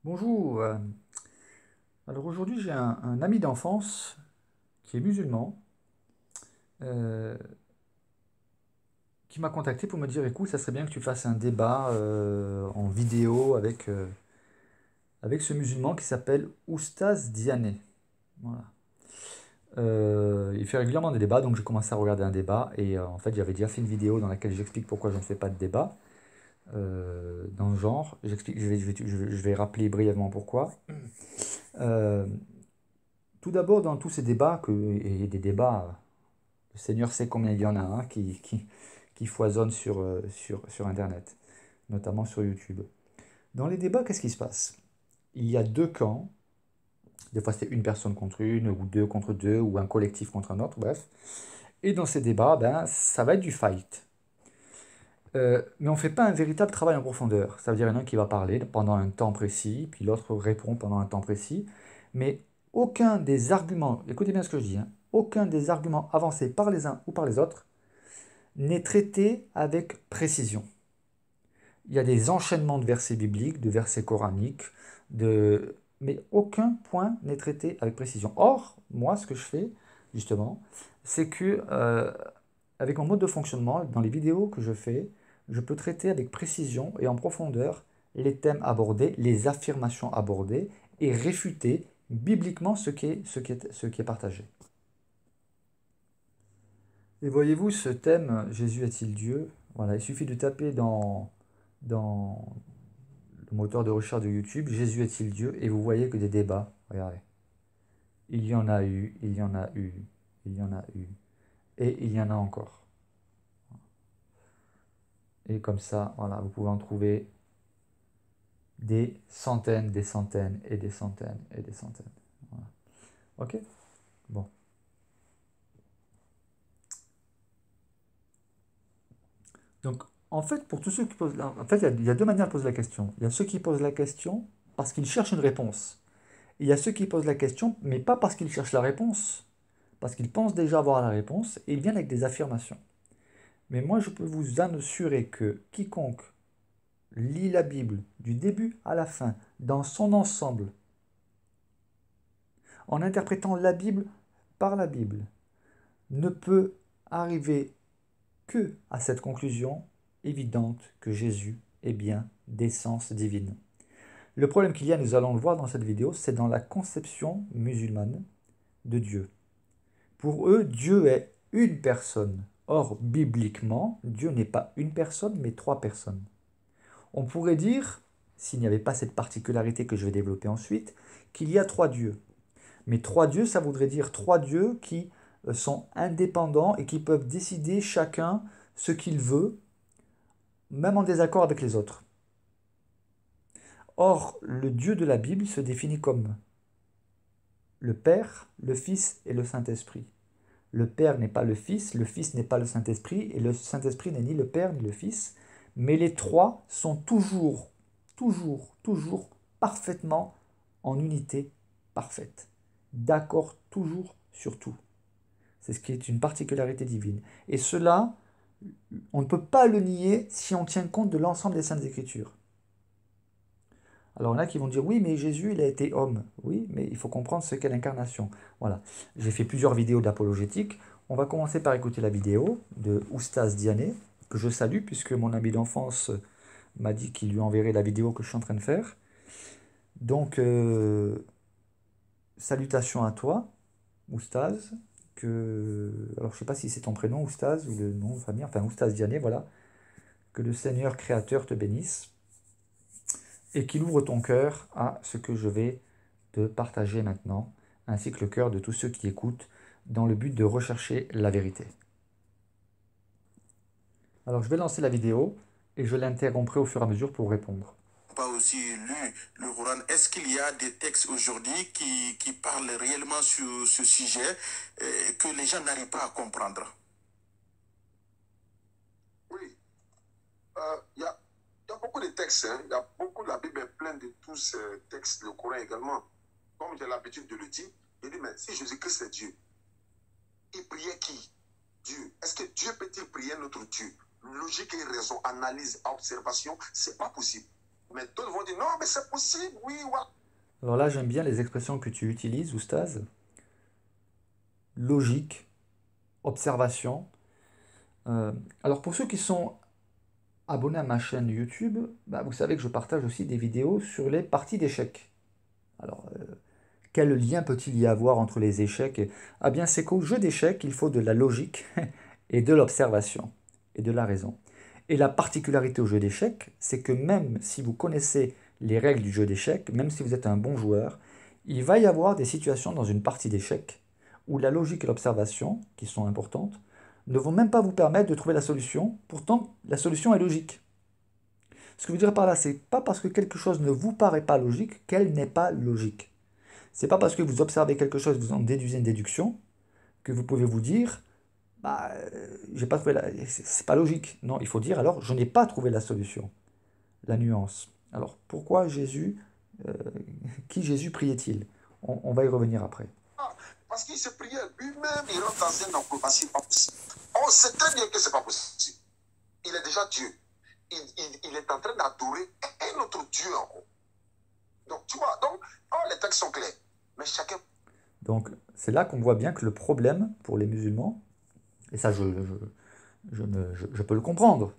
Bonjour. Alors aujourd'hui, j'ai un ami d'enfance qui est musulman, euh, qui m'a contacté pour me dire, écoute, ça serait bien que tu fasses un débat en vidéo avec ce musulman qui s'appelle Oustaz Diané. Voilà. Il fait régulièrement des débats, donc j'ai commencé à regarder un débat et en fait j'avais déjà fait une vidéo dans laquelle j'explique pourquoi je ne fais pas de débat dans le genre. J'explique, je vais rappeler brièvement pourquoi. Euh, Tout d'abord, dans tous ces débats, et des débats, le Seigneur sait combien il y en a qui foisonnent sur Internet, notamment sur YouTube. Dans les débats, qu'est-ce qui se passe? Il y a deux camps, des fois c'est une personne contre une, ou deux contre deux, ou un collectif contre un autre, bref. Et dans ces débats, ben, ça va être du fight. Mais on ne fait pas un véritable travail en profondeur. Ça veut dire qu'il y en a un qui va parler pendant un temps précis, puis l'autre répond pendant un temps précis. Mais aucun des arguments, écoutez bien ce que je dis, hein, aucun des arguments avancés par les uns ou par les autres n'est traité avec précision. Il y a des enchaînements de versets bibliques, de versets coraniques, mais aucun point n'est traité avec précision. Or, moi, ce que je fais, justement, c'est que avec mon mode de fonctionnement, dans les vidéos que je fais, je peux traiter avec précision et en profondeur les thèmes abordés, les affirmations abordées et réfuter bibliquement ce qui est partagé. Et voyez-vous, ce thème, Jésus est-il Dieu? Voilà, il suffit de taper dans le moteur de recherche de YouTube, Jésus est-il Dieu? Et vous voyez que des débats, regardez, il y en a eu, il y en a eu, il y en a eu, et il y en a encore. Et comme ça, voilà, vous pouvez en trouver des centaines, des centaines, et des centaines, et des centaines. Voilà. Ok? Bon. Donc, en fait, pour tous ceux qui posent en fait, il y a deux manières de poser la question. Il y a ceux qui posent la question parce qu'ils cherchent une réponse. Et il y a ceux qui posent la question, mais pas parce qu'ils cherchent la réponse, parce qu'ils pensent déjà avoir la réponse, et ils viennent avec des affirmations. Mais moi, je peux vous assurer que quiconque lit la Bible du début à la fin, dans son ensemble, en interprétant la Bible par la Bible, ne peut arriver que à cette conclusion évidente que Jésus est bien d'essence divine. Le problème qu'il y a, nous allons le voir dans cette vidéo, c'est dans la conception musulmane de Dieu. Pour eux, Dieu est une personne. Or, bibliquement, Dieu n'est pas une personne, mais trois personnes. On pourrait dire, s'il n'y avait pas cette particularité que je vais développer ensuite, qu'il y a trois dieux. Mais trois dieux, ça voudrait dire trois dieux qui sont indépendants et qui peuvent décider chacun ce qu'il veut, même en désaccord avec les autres. Or, le Dieu de la Bible se définit comme le Père, le Fils et le Saint-Esprit. Le Père n'est pas le Fils n'est pas le Saint-Esprit, et le Saint-Esprit n'est ni le Père ni le Fils, mais les trois sont toujours, toujours, toujours parfaitement en unité parfaite, d'accord toujours sur tout. C'est ce qui est une particularité divine. Et cela, on ne peut pas le nier si on tient compte de l'ensemble des Saintes Écritures. Alors, il y en a qui vont dire, oui, mais Jésus, il a été homme. Oui, mais il faut comprendre ce qu'est l'incarnation. Voilà. J'ai fait plusieurs vidéos d'apologétique. On va commencer par écouter la vidéo de Oustaz Diané, que je salue, puisque mon ami d'enfance m'a dit qu'il lui enverrait la vidéo que je suis en train de faire. Donc, salutations à toi, Oustaz. Alors, je ne sais pas si c'est ton prénom, Oustaz, ou le nom de famille, enfin, Oustaz Diané, voilà. Que le Seigneur créateur te bénisse et qu'il ouvre ton cœur à ce que je vais te partager maintenant, ainsi que le cœur de tous ceux qui écoutent, dans le but de rechercher la vérité. Alors je vais lancer la vidéo et je l'interromprai au fur et à mesure pour répondre. Pas aussi lu le Coran. Est-ce qu'il y a des textes aujourd'hui qui parlent réellement sur ce sujet que les gens n'arrivent pas à comprendre? Oui, il y a beaucoup de textes. Hein. Il y a beaucoup, la Bible est pleine de tous ces textes, le Coran également. Comme j'ai l'habitude de le dire, je dis, mais si Jésus-Christ est Dieu, il priait qui? Dieu. Est-ce que Dieu peut-il prier notre Dieu? Logique et raison, analyse, observation, c'est pas possible. Mais d'autres vont dire, non, mais c'est possible, oui, voilà. Alors là, j'aime bien les expressions que tu utilises, Oustaz. Logique, observation. Alors pour ceux qui sont abonnés à ma chaîne YouTube, bah, vous savez que je partage aussi des vidéos sur les parties d'échecs. Alors, quel lien peut-il y avoir entre les échecs Ah bien, c'est qu'au jeu d'échecs, il faut de la logique et de l'observation et de la raison. Et la particularité au jeu d'échecs, c'est que même si vous connaissez les règles du jeu d'échecs, même si vous êtes un bon joueur, il va y avoir des situations dans une partie d'échecs où la logique et l'observation, qui sont importantes, ne vont même pas vous permettre de trouver la solution. Pourtant, la solution est logique. Ce que je veux dire par là, c'est pas parce que quelque chose ne vous paraît pas logique qu'elle n'est pas logique. C'est pas parce que vous observez quelque chose, vous en déduisez une déduction, que vous pouvez vous dire, bah, j'ai pas trouvé c'est pas logique. Non, il faut dire alors, je n'ai pas trouvé la solution, la nuance. Alors, pourquoi Jésus, euh, qui Jésus priait-il? On va y revenir après. Parce qu'il se priait lui-même, il rentre dans une acrobatie pas possible. On sait très bien que c'est pas possible. Il est déjà Dieu. Il est en train d'adorer un autre Dieu en haut. Donc, tu vois, donc, les textes sont clairs. Mais chacun. Donc, c'est là qu'on voit bien que le problème pour les musulmans, et ça je peux le comprendre,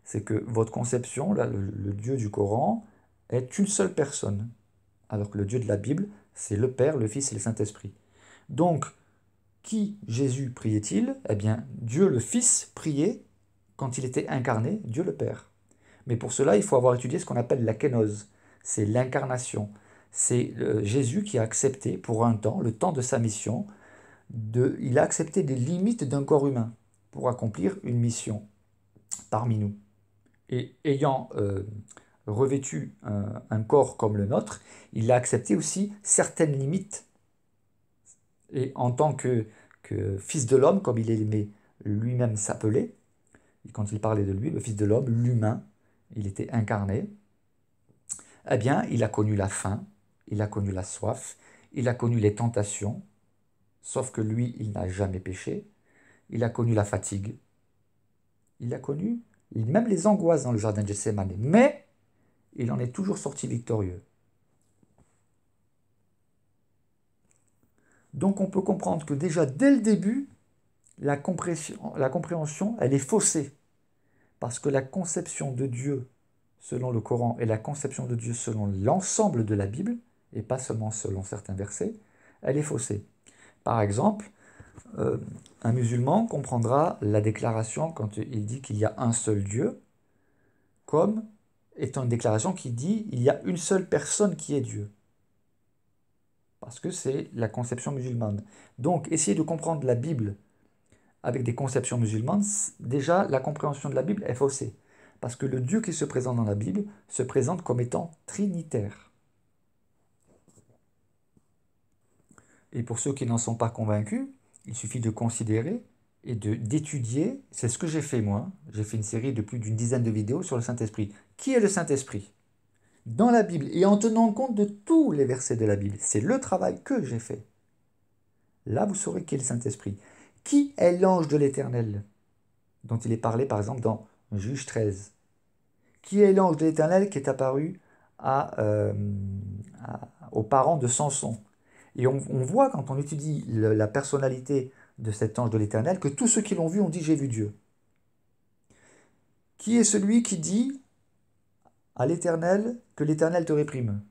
c'est que votre conception, là, le Dieu du Coran, est une seule personne, alors que le Dieu de la Bible, c'est le Père, le Fils et le Saint-Esprit. Donc, qui Jésus priait-il? Eh bien, Dieu le Fils priait quand il était incarné, Dieu le Père. Mais pour cela, il faut avoir étudié ce qu'on appelle la kénose, c'est l'incarnation. C'est Jésus qui a accepté pour un temps, le temps de sa mission, il a accepté les limites d'un corps humain pour accomplir une mission parmi nous. Et ayant revêtu un corps comme le nôtre, il a accepté aussi certaines limites. Et en tant que fils de l'homme, comme il aimait lui-même s'appeler, quand il parlait de lui, le fils de l'homme, l'humain, il était incarné, eh bien, il a connu la faim, il a connu la soif, il a connu les tentations, sauf que lui, il n'a jamais péché, il a connu la fatigue, il a connu même les angoisses dans le jardin de Gethsémane, mais il en est toujours sorti victorieux. Donc on peut comprendre que déjà dès le début, la compréhension, elle est faussée, parce que la conception de Dieu selon le Coran et la conception de Dieu selon l'ensemble de la Bible, et pas seulement selon certains versets, elle est faussée. Par exemple, un musulman comprendra la déclaration quand il dit qu'il y a un seul Dieu, comme étant une déclaration qui dit il y a une seule personne qui est Dieu. Parce que c'est la conception musulmane. Donc, essayer de comprendre la Bible avec des conceptions musulmanes, déjà, la compréhension de la Bible est faussée. Parce que le Dieu qui se présente dans la Bible se présente comme étant trinitaire. Et pour ceux qui n'en sont pas convaincus, il suffit de considérer et d'étudier, c'est ce que j'ai fait moi, j'ai fait une série de plus d'une dizaine de vidéos sur le Saint-Esprit. Qui est le Saint-Esprit? Dans la Bible, et en tenant compte de tous les versets de la Bible, c'est le travail que j'ai fait. Là, vous saurez qui est le Saint-Esprit. Qui est l'ange de l'Éternel, dont il est parlé par exemple dans Juge 13? Qui est l'ange de l'Éternel qui est apparu aux parents de Samson? Et on voit quand on étudie la personnalité de cet ange de l'Éternel que tous ceux qui l'ont vu ont dit j'ai vu Dieu. Qui est celui qui dit à l'Éternel que l'Éternel te réprime?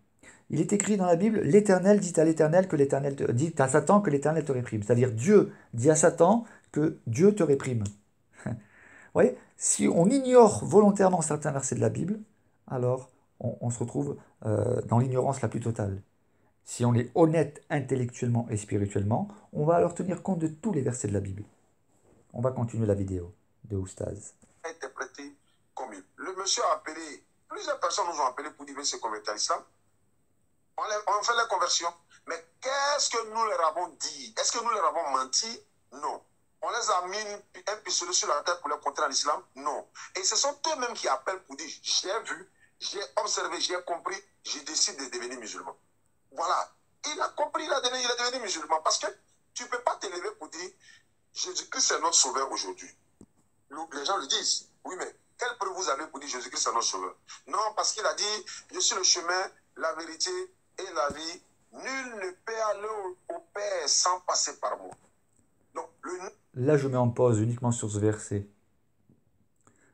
Il est écrit dans la Bible, l'Éternel dit à l'Éternel que l'Éternel dit à Satan que l'Éternel te réprime. C'est-à-dire Dieu dit à Satan que Dieu te réprime. Vous voyez, si on ignore volontairement certains versets de la Bible, alors on se retrouve dans l'ignorance la plus totale. Si on est honnête intellectuellement et spirituellement, on va alors tenir compte de tous les versets de la Bible. On va continuer la vidéo de Oustaz. Interprété comme il. Le monsieur a appelé, plusieurs personnes nous ont appelé pour dire se convertir à l'islam. On fait la conversion. Mais qu'est-ce que nous leur avons dit? Est-ce que nous leur avons menti? Non. On les a mis un pistolet sur la tête pour les contrer à l'islam? Non. Et ce sont eux-mêmes qui appellent pour dire j'ai vu, j'ai observé, j'ai compris, je décide de devenir musulman. Voilà. Il a compris, il est devenu musulman. Parce que tu ne peux pas te lever pour dire Jésus-Christ est notre sauveur aujourd'hui. Les gens le disent. Oui, mais quelle preuve vous avez pour dire Jésus-Christ est notre sauveur? Non, parce qu'il a dit, je suis le chemin, la vérité et la vie. Nul ne peut aller au Père sans passer par moi. Donc, Là, je mets en pause uniquement sur ce verset.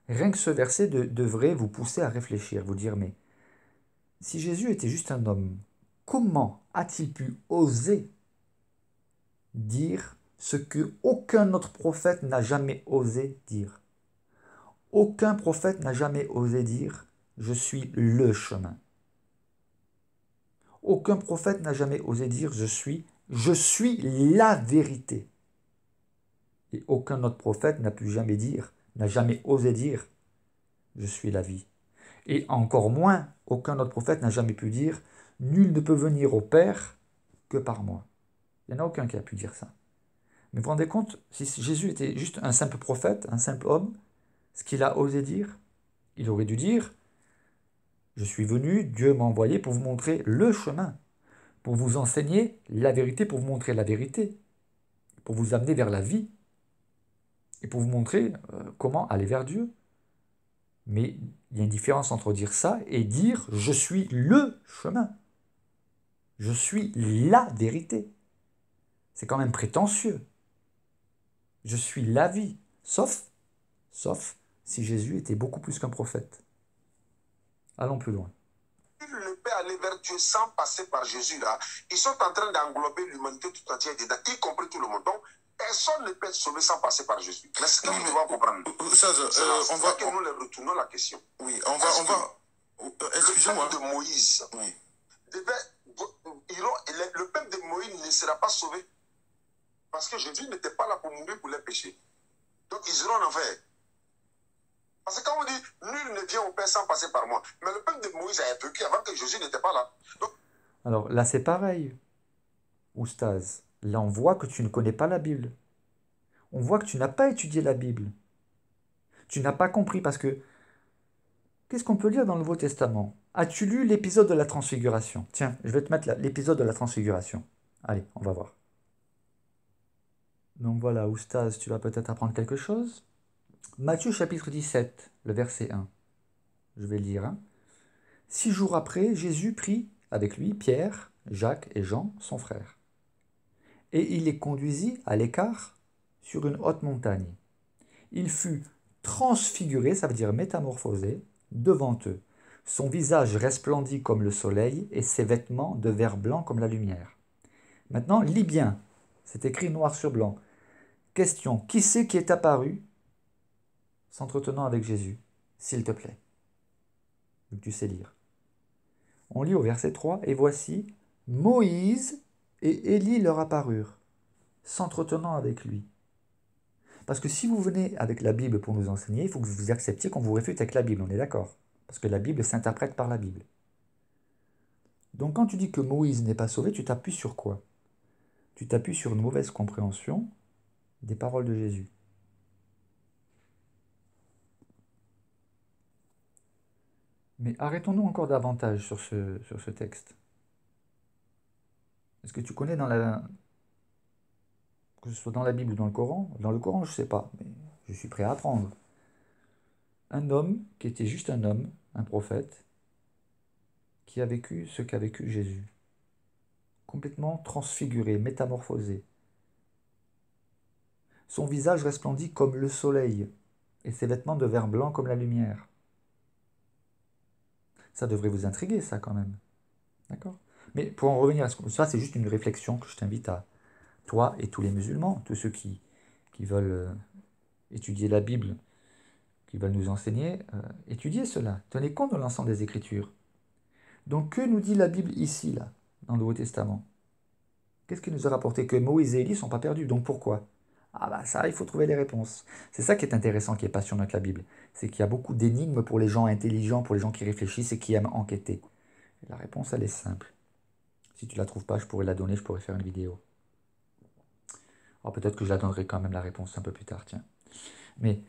Rien que ce verset devrait vous pousser à réfléchir, vous dire, mais si Jésus était juste un homme, comment a-t-il pu oser dire ce que aucun autre prophète n'a jamais osé dire? Aucun prophète n'a jamais osé dire « Je suis le chemin ». Aucun prophète n'a jamais osé dire « Je suis la vérité ». Et aucun autre prophète n'a jamais osé dire « Je suis la vie ». Et encore moins, aucun autre prophète n'a jamais pu dire « Nul ne peut venir au Père que par moi ». Il n'y en a aucun qui a pu dire ça. Mais vous vous rendez compte, si Jésus était juste un simple prophète, un simple homme, ce qu'il a osé dire, il aurait dû dire « Je suis venu, Dieu m'a envoyé pour vous montrer le chemin, pour vous enseigner la vérité, pour vous montrer la vérité, pour vous amener vers la vie, et pour vous montrer comment aller vers Dieu. » Mais il y a une différence entre dire ça et dire « Je suis le chemin, je suis la vérité ». C'est quand même prétentieux. Je suis la vie, sauf si Jésus était beaucoup plus qu'un prophète. Allons plus loin. Nul ne peut aller vers Dieu sans passer par Jésus là. Ils sont en train d'englober l'humanité tout entière dedans, y compris tout le monde. Donc, personne ne peut être sauvé sans passer par Jésus. Mais ce que nous devons comprendre, on va que nous les retournons la question. Oui, on va. Excusez-moi. Le peuple de Moïse, Oui. le peuple de Moïse ne sera pas sauvé. Parce que Jésus n'était pas là pour mourir pour les péchés. Donc ils iront en enfer. Parce que quand on dit nul ne vient au Père sans passer par moi, mais le peuple de Moïse a vécu avant que Jésus n'était pas là. Donc, alors là c'est pareil, Oustaz. Là on voit que tu ne connais pas la Bible. On voit que tu n'as pas étudié la Bible. Tu n'as pas compris parce que qu'est-ce qu'on peut lire dans le Nouveau Testament? As-tu lu l'épisode de la Transfiguration? Tiens, je vais te mettre l'épisode de la Transfiguration. Allez, on va voir. Donc voilà, Oustaz, tu vas peut-être apprendre quelque chose. Matthieu chapitre 17, le verset 1. Je vais le lire. Hein. 6 jours après, Jésus prit avec lui Pierre, Jacques et Jean, son frère. Et il les conduisit à l'écart sur une haute montagne. Il fut transfiguré, ça veut dire métamorphosé, devant eux. Son visage resplendit comme le soleil et ses vêtements de vert blanc comme la lumière. Maintenant, lis bien. C'est écrit noir sur blanc. Question, qui c'est qui est apparu s'entretenant avec Jésus, s'il te plaît? Donc tu sais lire. On lit au verset 3, et voici, Moïse et Élie leur apparurent, s'entretenant avec lui. Parce que si vous venez avec la Bible pour nous enseigner, il faut que vous acceptiez qu'on vous réfute avec la Bible, on est d'accord? Parce que la Bible s'interprète par la Bible. Donc quand tu dis que Moïse n'est pas sauvé, tu t'appuies sur quoi? Tu t'appuies sur une mauvaise compréhension des paroles de Jésus. Mais arrêtons-nous encore davantage sur ce texte. Est-ce que tu connais que ce soit dans la Bible ou dans le Coran? Dans le Coran, je ne sais pas, mais je suis prêt à apprendre. Un homme qui était juste un homme, un prophète, qui a vécu ce qu'a vécu Jésus. Complètement transfiguré, métamorphosé. Son visage resplendit comme le soleil, et ses vêtements de vert blanc comme la lumière. Ça devrait vous intriguer, ça, quand même. D'accord? Mais pour en revenir à ça, c'est juste une réflexion que je t'invite à toi et tous les musulmans, tous ceux qui veulent étudier la Bible, qui veulent nous enseigner, étudiez cela. Tenez compte de l'ensemble des Écritures. Donc, que nous dit la Bible ici, là, dans le Nouveau Testament? Qu'est-ce qui nous a rapporté? Que Moïse et Élie ne sont pas perdus. Donc, pourquoi? Ah bah ça, il faut trouver les réponses. C'est ça qui est intéressant, qui est passionnant avec la Bible. C'est qu'il y a beaucoup d'énigmes pour les gens intelligents, pour les gens qui réfléchissent et qui aiment enquêter. Et la réponse, elle est simple. Si tu ne la trouves pas, je pourrais la donner, je pourrais faire une vidéo. Alors peut-être que je la donnerai quand même la réponse un peu plus tard, tiens. Mais,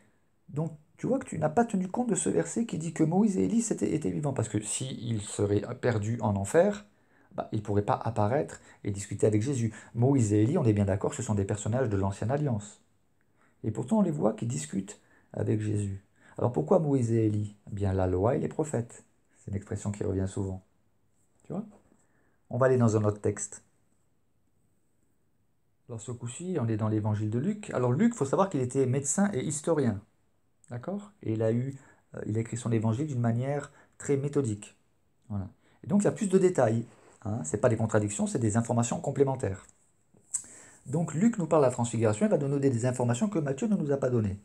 donc, tu vois que tu n'as pas tenu compte de ce verset qui dit que Moïse et Élie étaient vivants. Parce que s'ils seraient perdus en enfer, ils ne pourraient pas apparaître et discuter avec Jésus. Moïse et Élie, on est bien d'accord, ce sont des personnages de l'Ancienne Alliance. Et pourtant, on les voit qui discutent avec Jésus. Alors pourquoi Moïse et Élie? Eh bien, la loi et les prophètes. C'est une expression qui revient souvent. Tu vois? On va aller dans un autre texte. Alors ce coup-ci, on est dans l'évangile de Luc. Alors Luc, il faut savoir qu'il était médecin et historien. D'accord? Et il a écrit son évangile d'une manière très méthodique. Voilà. Et donc il y a plus de détails. Hein. Ce n'est pas des contradictions, c'est des informations complémentaires. Donc Luc nous parle de la transfiguration, il va nous donner des informations que Matthieu ne nous a pas données,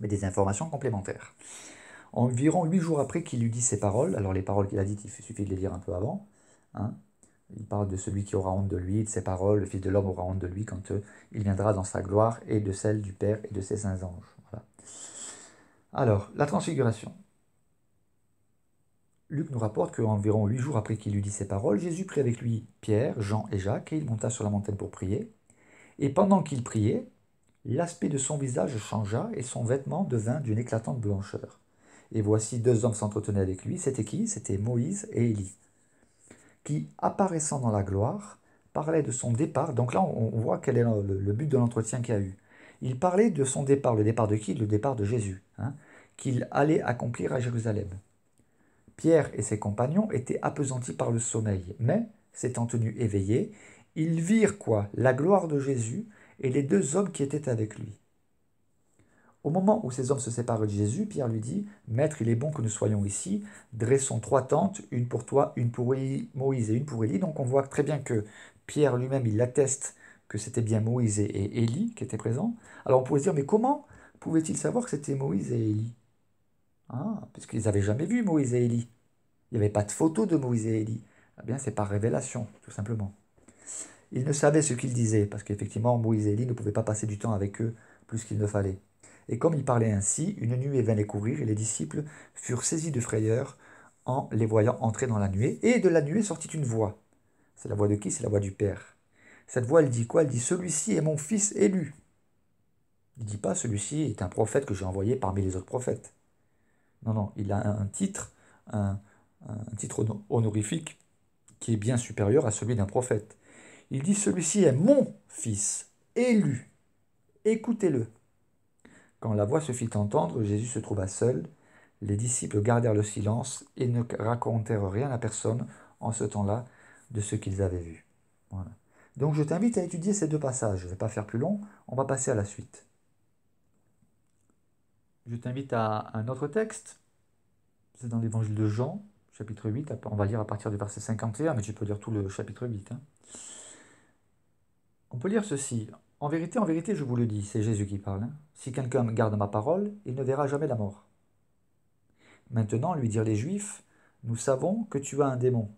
mais des informations complémentaires. Environ 8 jours après qu'il lui dit ces paroles, alors les paroles qu'il a dites, il suffit de les lire un peu avant, hein. Il parle de celui qui aura honte de lui, de ses paroles, le Fils de l'homme aura honte de lui quand il viendra dans sa gloire et de celle du Père et de ses saints anges. Voilà. Alors, la transfiguration. Luc nous rapporte qu'environ 8 jours après qu'il lui dit ces paroles, Jésus prit avec lui Pierre, Jean et Jacques et il monta sur la montagne pour prier. Et pendant qu'il priait, l'aspect de son visage changea et son vêtement devint d'une éclatante blancheur. Et voici 2 hommes s'entretenaient avec lui. C'était qui? C'était Moïse et Élie, qui, apparaissant dans la gloire, parlaient de son départ. Donc là, on voit quel est le but de l'entretien qu'il y a eu. Il parlait de son départ. Le départ de qui? Le départ de Jésus, hein, qu'il allait accomplir à Jérusalem. Pierre et ses compagnons étaient appesantis par le sommeil, mais, s'étant tenus éveillés, ils virent quoi? La gloire de Jésus et les 2 hommes qui étaient avec lui. Au moment où ces hommes se séparent de Jésus, Pierre lui dit, « Maître, il est bon que nous soyons ici, dressons 3 tentes, une pour toi, une pour Moïse et une pour Élie. » Donc on voit très bien que Pierre lui-même, il atteste que c'était bien Moïse et Élie qui étaient présents. Alors on pourrait se dire, mais comment pouvait-il savoir que c'était Moïse et Élie? Puisqu'ils n'avaient jamais vu Moïse et Élie. Il n'y avait pas de photo de Moïse et Élie. Eh bien, c'est par révélation, tout simplement. Ils ne savaient ce qu'ils disaient, parce qu'effectivement, Moïse et Élie ne pouvaient pas passer du temps avec eux plus qu'il ne fallait. Et comme ils parlaient ainsi, une nuée vint les couvrir, et les disciples furent saisis de frayeur en les voyant entrer dans la nuée. Et de la nuée sortit une voix. C'est la voix de qui? C'est la voix du Père. Cette voix, elle dit quoi? Elle dit, « Celui-ci est mon fils élu. » Il ne dit pas, « Celui-ci est un prophète que j'ai envoyé parmi les autres prophètes. » Non, non, il a un titre, un titre honorifique qui est bien supérieur à celui d'un prophète. Il dit, « Celui-ci est mon fils, élu. Écoutez-le. » Quand la voix se fit entendre, Jésus se trouva seul. Les disciples gardèrent le silence et ne racontèrent rien à personne en ce temps-là de ce qu'ils avaient vu. Voilà. Donc je t'invite à étudier ces 2 passages. Je ne vais pas faire plus long, on va passer à la suite. Je t'invite à un autre texte. C'est dans l'évangile de Jean, chapitre 8. On va lire à partir du verset 51, mais tu peux lire tout le chapitre 8. Hein. On peut lire ceci. En vérité, je vous le dis, c'est Jésus qui parle. Hein. Si quelqu'un garde ma parole, il ne verra jamais la mort. Maintenant, lui dirent les Juifs, nous savons que tu as un démon.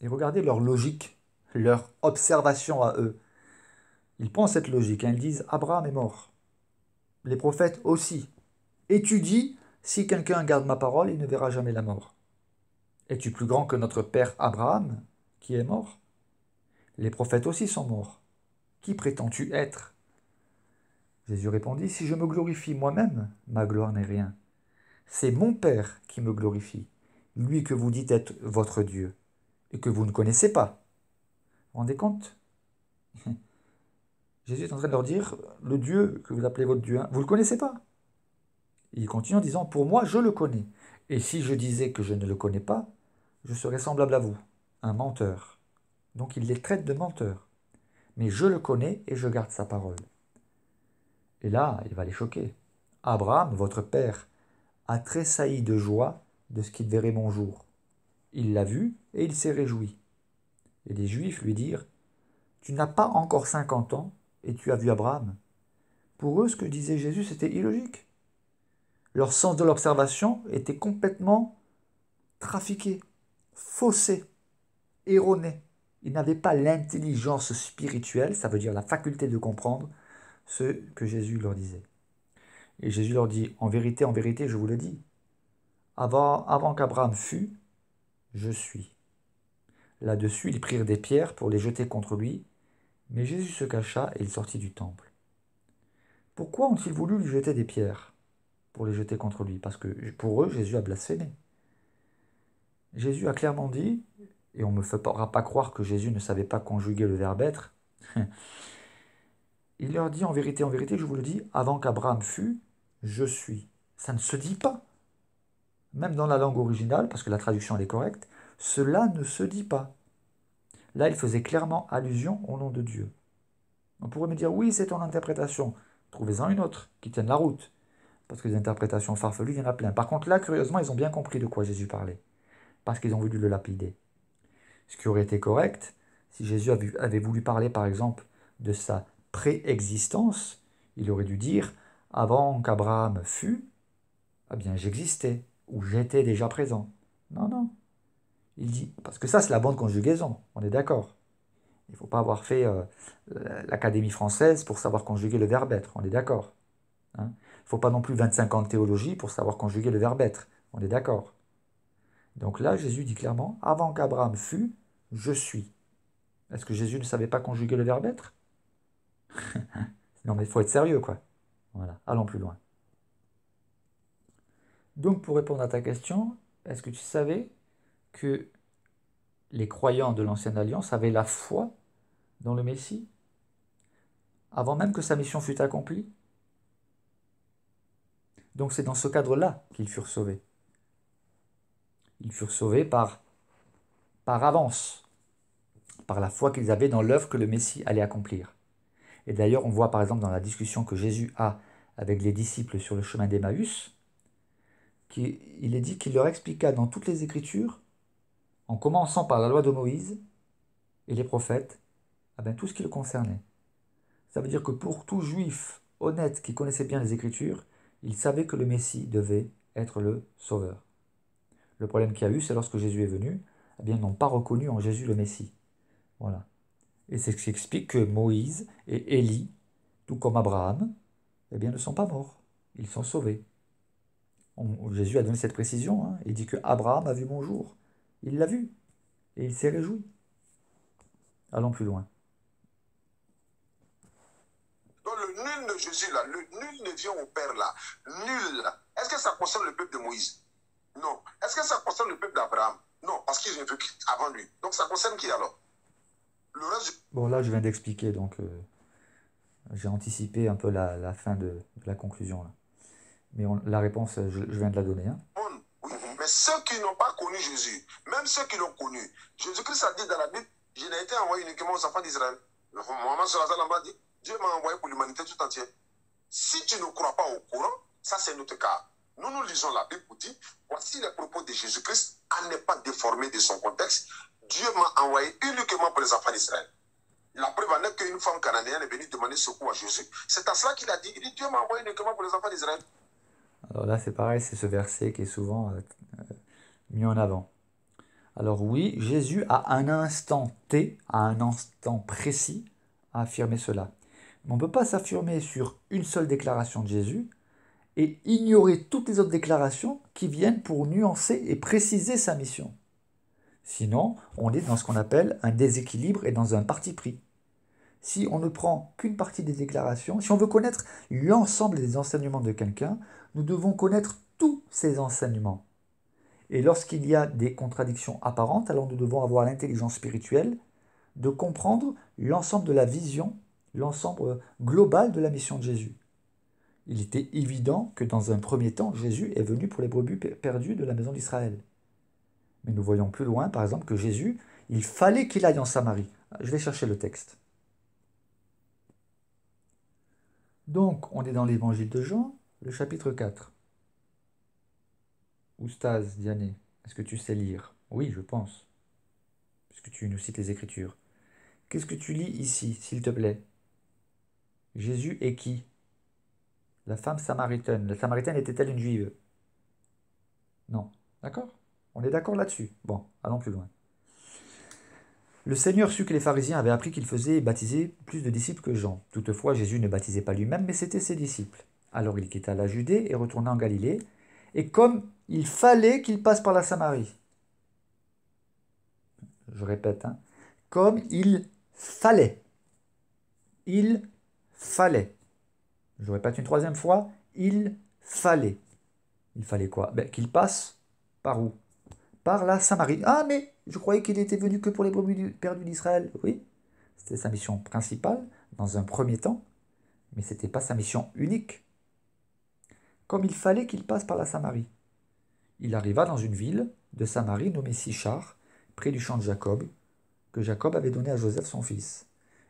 Et regardez leur logique, leur observation à eux. Ils prennent cette logique, hein. Ils disent, Abraham est mort. Les prophètes aussi. Et tu dis, si quelqu'un garde ma parole, il ne verra jamais la mort. Es-tu plus grand que notre père Abraham, qui est mort? Les prophètes aussi sont morts. Qui prétends-tu être? Jésus répondit, si je me glorifie moi-même, ma gloire n'est rien. C'est mon Père qui me glorifie, lui que vous dites être votre Dieu, et que vous ne connaissez pas. Vous vous rendez compte? Jésus est en train de leur dire, le Dieu que vous appelez votre Dieu, vous ne le connaissez pas. Il continue en disant, pour moi, je le connais. Et si je disais que je ne le connais pas, je serais semblable à vous, un menteur. Donc il les traite de menteurs. Mais je le connais et je garde sa parole. Et là, il va les choquer. Abraham, votre père, a tressailli de joie de ce qu'il verrait mon jour. Il l'a vu et il s'est réjoui. Et les Juifs lui dirent, tu n'as pas encore 50 ans et tu as vu Abraham. Pour eux, ce que disait Jésus, c'était illogique. Leur sens de l'observation était complètement trafiqué, faussé, erroné. Ils n'avaient pas l'intelligence spirituelle, ça veut dire la faculté de comprendre ce que Jésus leur disait. Et Jésus leur dit, en vérité, je vous le dis, avant qu'Abraham fût, je suis. Là-dessus, ils prirent des pierres pour les jeter contre lui, mais Jésus se cacha et il sortit du temple. Pourquoi ont-ils voulu lui jeter des pierres pour les jeter contre lui? Parce que pour eux, Jésus a blasphémé. Jésus a clairement dit, et on ne me fera pas croire que Jésus ne savait pas conjuguer le verbe être, il leur dit, en vérité, je vous le dis, avant qu'Abraham fût, je suis. Ça ne se dit pas. Même dans la langue originale, parce que la traduction elle est correcte, cela ne se dit pas. Là, il faisait clairement allusion au nom de Dieu. On pourrait me dire, oui, c'est ton interprétation. Trouvez-en une autre qui tienne la route. Parce que des interprétations farfelues, il y en a plein. Par contre, là, curieusement, ils ont bien compris de quoi Jésus parlait. Parce qu'ils ont voulu le lapider. Ce qui aurait été correct, si Jésus avait voulu parler, par exemple, de sa préexistence, il aurait dû dire, avant qu'Abraham fût, eh bien, j'existais, ou j'étais déjà présent. Non, non. Il dit, parce que ça, c'est la bonne conjugaison, on est d'accord. Il ne faut pas avoir fait l'Académie française pour savoir conjuguer le verbe être, on est d'accord. Hein. Il ne faut pas non plus 25 ans de théologie pour savoir conjuguer le verbe être, on est d'accord. Donc là, Jésus dit clairement, avant qu'Abraham fût, je suis. Est-ce que Jésus ne savait pas conjuguer le verbe être? Non, mais il faut être sérieux, quoi. Voilà, allons plus loin. Donc, pour répondre à ta question, est-ce que tu savais que les croyants de l'Ancienne Alliance avaient la foi dans le Messie avant même que sa mission fût accomplie? Donc, c'est dans ce cadre-là qu'ils furent sauvés. Ils furent sauvés par avance, par la foi qu'ils avaient dans l'œuvre que le Messie allait accomplir. Et d'ailleurs, on voit par exemple dans la discussion que Jésus a avec les disciples sur le chemin d'Emmaüs, qu'il est dit qu'il leur expliqua dans toutes les Écritures, en commençant par la loi de Moïse et les prophètes, tout ce qui le concernait. Ça veut dire que pour tout juif honnête qui connaissait bien les Écritures, il savait que le Messie devait être le Sauveur. Le problème qu'il y a eu, c'est lorsque Jésus est venu, ils n'ont pas reconnu en Jésus le Messie. Voilà. Et c'est ce qui explique que Moïse et Élie, tout comme Abraham, ne sont pas morts. Ils sont sauvés. Jésus a donné cette précision. Hein. Il dit que Abraham a vu mon jour. Il l'a vu. Et il s'est réjoui. Allons plus loin. Donc le nul de Jésus là, le nul ne vient au Père là. Nul là. Est-ce que ça concerne le peuple de Moïse? Non. Est-ce que ça concerne le peuple d'Abraham? Non, parce qu'ils ont vécu avant lui. Donc ça concerne qui alors? Le reste... Bon, là, je viens d'expliquer, donc j'ai anticipé un peu la fin de la conclusion. Là. Mais la réponse, je viens de la donner. Hein. Oui, mais ceux qui n'ont pas connu Jésus, même ceux qui l'ont connu, Jésus-Christ a dit dans la Bible, je n'ai été envoyé uniquement aux enfants d'Israël. Mohammed sallallahu a dit, Dieu m'a envoyé pour l'humanité tout entière. Si tu ne crois pas au Coran, ça c'est notre cas. Nous lisons la Bible pour dire, voici les propos de Jésus-Christ, à ne pas déformer de son contexte. Dieu m'a envoyé uniquement pour les enfants d'Israël. La preuve en est qu'une femme cananéenne est venue demander secours à Jésus. C'est à cela qu'il a dit, il dit, Dieu m'a envoyé uniquement pour les enfants d'Israël. Alors là, c'est pareil, c'est ce verset qui est souvent mis en avant. Alors oui, Jésus, à un instant T, à un instant précis, a affirmé cela. Mais on ne peut pas s'affirmer sur une seule déclaration de Jésus et ignorer toutes les autres déclarations qui viennent pour nuancer et préciser sa mission. Sinon, on est dans ce qu'on appelle un déséquilibre et dans un parti pris. Si on ne prend qu'une partie des déclarations, si on veut connaître l'ensemble des enseignements de quelqu'un, nous devons connaître tous ces enseignements. Et lorsqu'il y a des contradictions apparentes, alors nous devons avoir l'intelligence spirituelle de comprendre l'ensemble de la vision, l'ensemble global de la mission de Jésus. Il était évident que dans un premier temps, Jésus est venu pour les brebis perdues de la maison d'Israël. Mais nous voyons plus loin, par exemple, que Jésus, il fallait qu'il aille en Samarie. Je vais chercher le texte. Donc, on est dans l'évangile de Jean, le chapitre 4. Oustaz, Diané, est-ce que tu sais lire? Oui, je pense, puisque tu nous cites les Écritures. Qu'est-ce que tu lis ici, s'il te plaît? Jésus est qui? La femme samaritaine. La samaritaine était-elle une juive? Non. D'accord? On est d'accord là-dessus. Bon, allons plus loin. Le Seigneur sut que les pharisiens avaient appris qu'il faisait et baptisait plus de disciples que Jean. Toutefois, Jésus ne baptisait pas lui-même, mais c'était ses disciples. Alors il quitta la Judée et retourna en Galilée, et comme il fallait qu'il passe par la Samarie. Je répète, comme il fallait. Il fallait. Je répète une troisième fois, il fallait. Il fallait quoi? Qu'il passe par où? Par la Samarie. Ah, mais je croyais qu'il était venu que pour les brebis perdues d'Israël. Oui, c'était sa mission principale, dans un premier temps, mais ce n'était pas sa mission unique. comme il fallait qu'il passe par la Samarie. Il arriva dans une ville de Samarie nommée Sichar, près du champ de Jacob, que Jacob avait donné à Joseph son fils.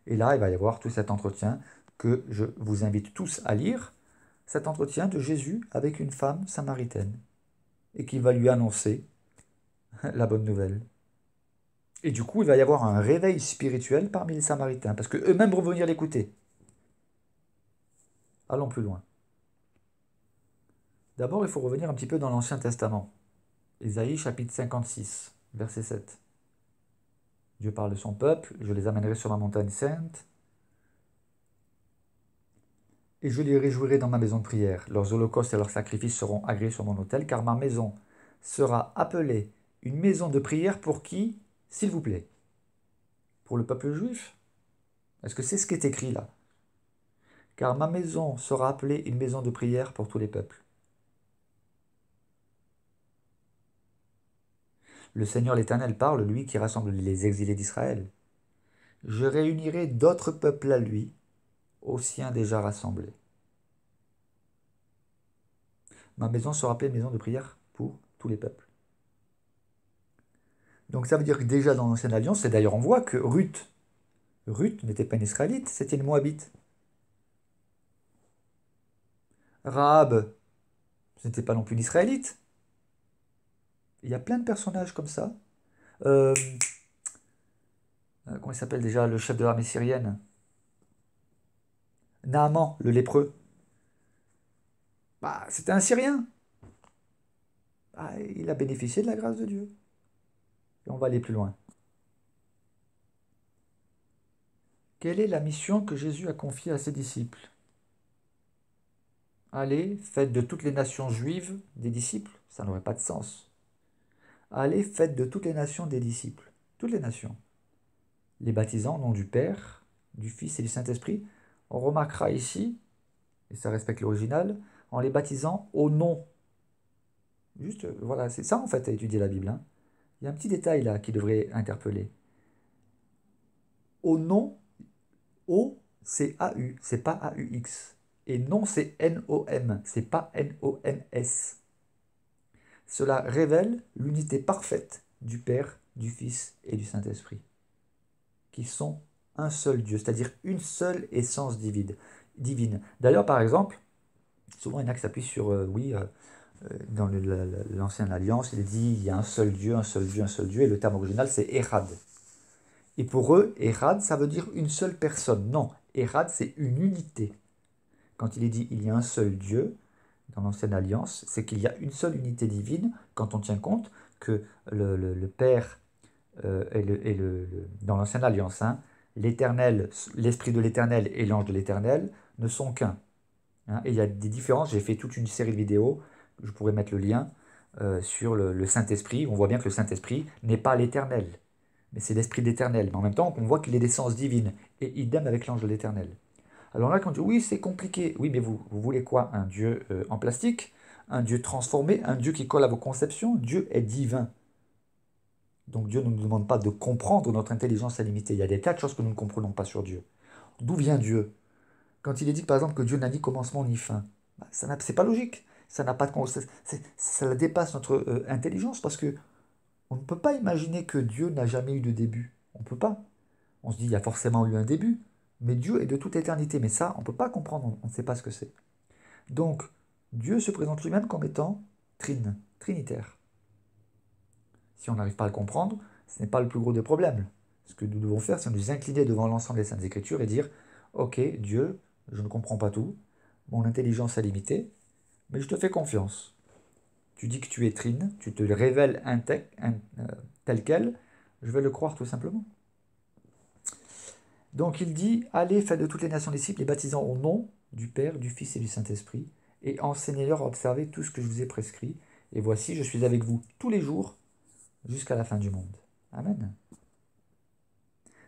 Et là, il va y avoir tout cet entretien que je vous invite tous à lire, cet entretien de Jésus avec une femme samaritaine, et qui va lui annoncer la bonne nouvelle. Et du coup, il va y avoir un réveil spirituel parmi les Samaritains, parce qu'eux-mêmes vont venir l'écouter. Allons plus loin. D'abord, il faut revenir un petit peu dans l'Ancien Testament. Ésaïe chapitre 56, verset 7. Dieu parle de son peuple, je les amènerai sur ma montagne sainte, et je les réjouirai dans ma maison de prière. Leurs holocaustes et leurs sacrifices seront agréés sur mon autel, car ma maison sera appelée une maison de prière pour qui, s'il vous plaît? Pour le peuple juif? Est-ce que c'est ce qui est écrit là? Car ma maison sera appelée une maison de prière pour tous les peuples. Le Seigneur l'Éternel parle, lui qui rassemble les exilés d'Israël. Je réunirai d'autres peuples à lui, aux siens déjà rassemblés. Ma maison sera appelée maison de prière pour tous les peuples. Donc ça veut dire que déjà dans l'Ancienne Alliance, et d'ailleurs on voit que Ruth n'était pas une Israélite, c'était une Moabite. Rahab, ce n'était pas non plus une Israélite. Il y a plein de personnages comme ça. Comment il s'appelle déjà le chef de l'armée syrienne? Naaman, le lépreux. Bah, c'était un Syrien. Bah, il a bénéficié de la grâce de Dieu. Et on va aller plus loin. Quelle est la mission que Jésus a confiée à ses disciples? Allez, faites de toutes les nations juives des disciples. Ça n'aurait pas de sens. Allez, faites de toutes les nations des disciples. Toutes les nations. Les baptisant au nom du Père, du Fils et du Saint-Esprit. On remarquera ici, et ça respecte l'original, en les baptisant au nom. Juste, voilà, c'est ça en fait à étudier la Bible. Hein. Il y a un petit détail là qui devrait interpeller. Au nom, O, c'est A-U, c'est pas A-U-X. Et non, c'est N-O-M, c'est pas N-O-M-S. Cela révèle l'unité parfaite du Père, du Fils et du Saint-Esprit, qui sont un seul Dieu, c'est-à-dire une seule essence divine. D'ailleurs, par exemple, souvent il y en a qui s'appuient sur, dans l'ancienne alliance, il est dit il y a un seul Dieu, un seul Dieu, un seul Dieu, et le terme original c'est Ehad. Et pour eux, Ehad, ça veut dire une seule personne. Non, Ehad, c'est une unité. Quand il est dit il y a un seul Dieu, dans l'ancienne alliance, c'est qu'il y a une seule unité divine, quand on tient compte que le Père dans l'ancienne alliance, hein, l'Éternel, l'Esprit de l'Éternel et l'ange de l'Éternel ne sont qu'un. Hein, et il y a des différences, j'ai fait toute une série de vidéos, je pourrais mettre le lien, sur le Saint-Esprit. On voit bien que le Saint-Esprit n'est pas l'Éternel, mais c'est l'Esprit d'Éternel. Mais en même temps, on voit qu'il est d'essence divine, et idem avec l'ange de l'Éternel. Alors là, quand on dit oui, c'est compliqué, oui, mais vous voulez quoi? Un Dieu en plastique? Un Dieu transformé? Un Dieu qui colle à vos conceptions? Dieu est divin. Donc Dieu ne nous demande pas de comprendre, notre intelligence est limitée. Il y a des tas de choses que nous ne comprenons pas sur Dieu. D'où vient Dieu? Quand il est dit par exemple que Dieu n'a ni commencement ni fin, c'est pas logique. Ça n'a pas de ça dépasse notre intelligence parce que on ne peut pas imaginer que Dieu n'a jamais eu de début. On ne peut pas. On se dit il y a forcément eu un début, mais Dieu est de toute éternité. Mais ça, on ne peut pas comprendre, on ne sait pas ce que c'est. Donc, Dieu se présente lui-même comme étant trinitaire. Si on n'arrive pas à le comprendre, ce n'est pas le plus gros des problèmes. Ce que nous devons faire, c'est nous incliner devant l'ensemble des Saintes Écritures et dire « Ok, Dieu, je ne comprends pas tout, mon intelligence est limitée, mais je te fais confiance. Tu dis que tu es trine, tu te révèles tel quel, je vais le croire tout simplement. » Donc il dit « Allez, faites de toutes les nations disciples, les baptisant au nom du Père, du Fils et du Saint-Esprit, et enseignez-leur à observer tout ce que je vous ai prescrit. Et voici, je suis avec vous tous les jours, jusqu'à la fin du monde. » Amen.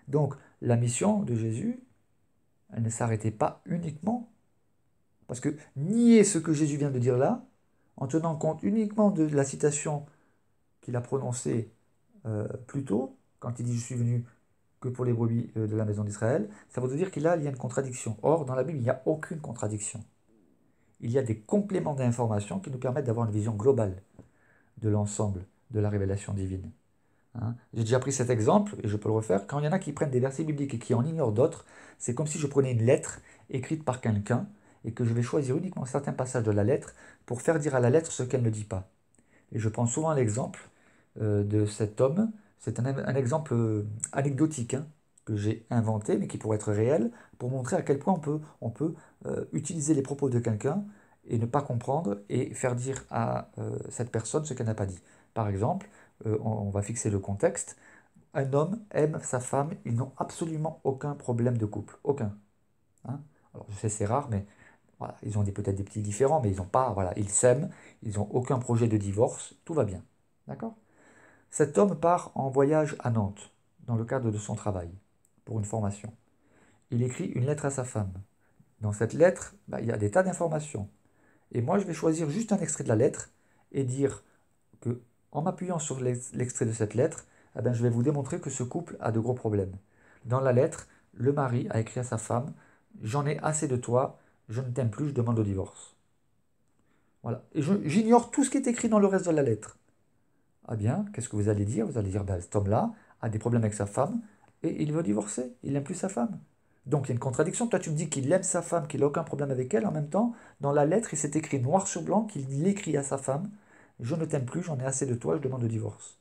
Donc, la mission de Jésus, elle ne s'arrêtait pas uniquement, parce que nier ce que Jésus vient de dire là, en tenant compte uniquement de la citation qu'il a prononcée plus tôt, quand il dit « Je suis venu que pour les brebis de la maison d'Israël », ça veut dire qu'il y a une contradiction. Or, dans la Bible, il n'y a aucune contradiction. il y a des compléments d'informations qui nous permettent d'avoir une vision globale de l'ensemble de la révélation divine. Hein. J'ai déjà pris cet exemple, et je peux le refaire. Quand il y en a qui prennent des versets bibliques et qui en ignorent d'autres, c'est comme si je prenais une lettre écrite par quelqu'un et que je vais choisir uniquement certains passages de la lettre pour faire dire à la lettre ce qu'elle ne dit pas. Et je prends souvent l'exemple de cet homme. C'est un exemple anecdotique, hein, que j'ai inventé, mais qui pourrait être réel, pour montrer à quel point on peut utiliser les propos de quelqu'un et ne pas comprendre et faire dire à cette personne ce qu'elle n'a pas dit. Par exemple, on va fixer le contexte. Un homme aime sa femme, ils n'ont absolument aucun problème de couple. Aucun. Hein. Alors je sais c'est rare, mais voilà, ils ont peut-être des petits différends, mais ils n'ont pas, voilà, ils s'aiment, ils n'ont aucun projet de divorce, tout va bien. D'accord? Cet homme part en voyage à Nantes, dans le cadre de son travail, pour une formation. Il écrit une lettre à sa femme. Dans cette lettre, il y a des tas d'informations. Et moi, je vais choisir juste un extrait de la lettre et dire que, en m'appuyant sur l'extrait de cette lettre, je vais vous démontrer que ce couple a de gros problèmes. Dans la lettre, le mari a écrit à sa femme: J'en ai assez de toi, je ne t'aime plus, je demande le divorce. Voilà. Et j'ignore tout ce qui est écrit dans le reste de la lettre. Ah bien, qu'est-ce que vous allez dire? Vous allez dire, cet homme-là a des problèmes avec sa femme et il veut divorcer, il n'aime plus sa femme. Donc il y a une contradiction. Toi, tu me dis qu'il aime sa femme, qu'il n'a aucun problème avec elle. En même temps, dans la lettre, il s'est écrit noir sur blanc qu'il écrit à sa femme: Je ne t'aime plus, j'en ai assez de toi, je demande le divorce.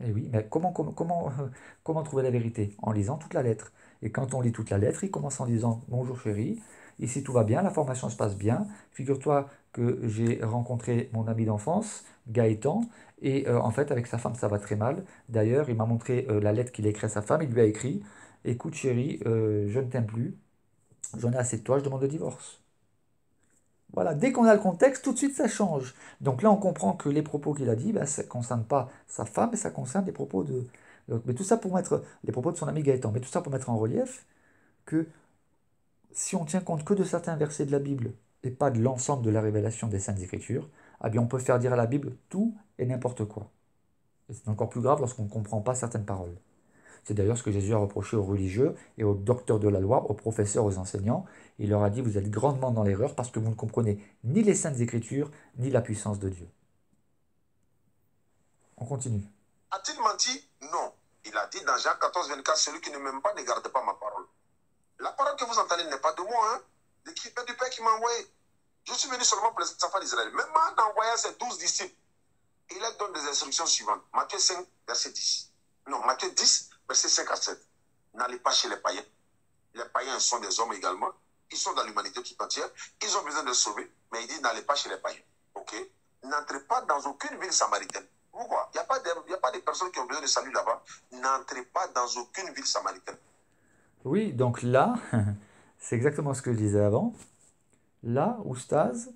Eh oui, mais comment trouver la vérité? En lisant toute la lettre. Et quand on lit toute la lettre, il commence en disant: Bonjour chérie, ici tout va bien, la formation se passe bien. Figure-toi que j'ai rencontré mon ami d'enfance, Gaëtan, et en fait, avec sa femme, ça va très mal. D'ailleurs, il m'a montré la lettre qu'il a écrite à sa femme. Il lui a écrit: Écoute chérie, je ne t'aime plus, j'en ai assez de toi, je demande le divorce. Voilà, dès qu'on a le contexte, tout de suite ça change. Donc là, on comprend que les propos qu'il a dit, ça ne concerne pas sa femme, mais ça concerne les propos de. Mais tout ça pour mettre les propos de son ami Gaëtan. Mais tout ça pour mettre en relief que si on tient compte que de certains versets de la Bible et pas de l'ensemble de la révélation des Saintes Écritures, eh bien on peut faire dire à la Bible tout et n'importe quoi. Et c'est encore plus grave lorsqu'on ne comprend pas certaines paroles. C'est d'ailleurs ce que Jésus a reproché aux religieux et aux docteurs de la loi, aux professeurs, aux enseignants. Il leur a dit: Vous êtes grandement dans l'erreur parce que vous ne comprenez ni les Saintes Écritures, ni la puissance de Dieu. On continue. A-t-il menti? Non. Il a dit dans Jean 14, 24, celui qui ne m'aime pas ne garde pas ma parole. La parole que vous entendez n'est pas de moi, hein? De qui? Du Père qui m'a envoyé. Je suis venu seulement pour les enfants d'Israël. Même en envoyant ses 12 disciples, il leur donne des instructions suivantes. Matthieu 5, verset 10. Non, Matthieu 10, verset 5 à 7. N'allez pas chez les païens. Les païens sont des hommes également. Ils sont dans l'humanité tout entière. Ils ont besoin de se sauver. Mais il dit: n'allez pas chez les païens. Ok? N'entrez pas dans aucune ville samaritaine. Pourquoi? Il n'y a pas de personnes qui ont besoin de salut là-bas. N'entrez pas dans aucune ville samaritaine. Oui, donc là, c'est exactement ce que je disais avant. Là, Oustaz,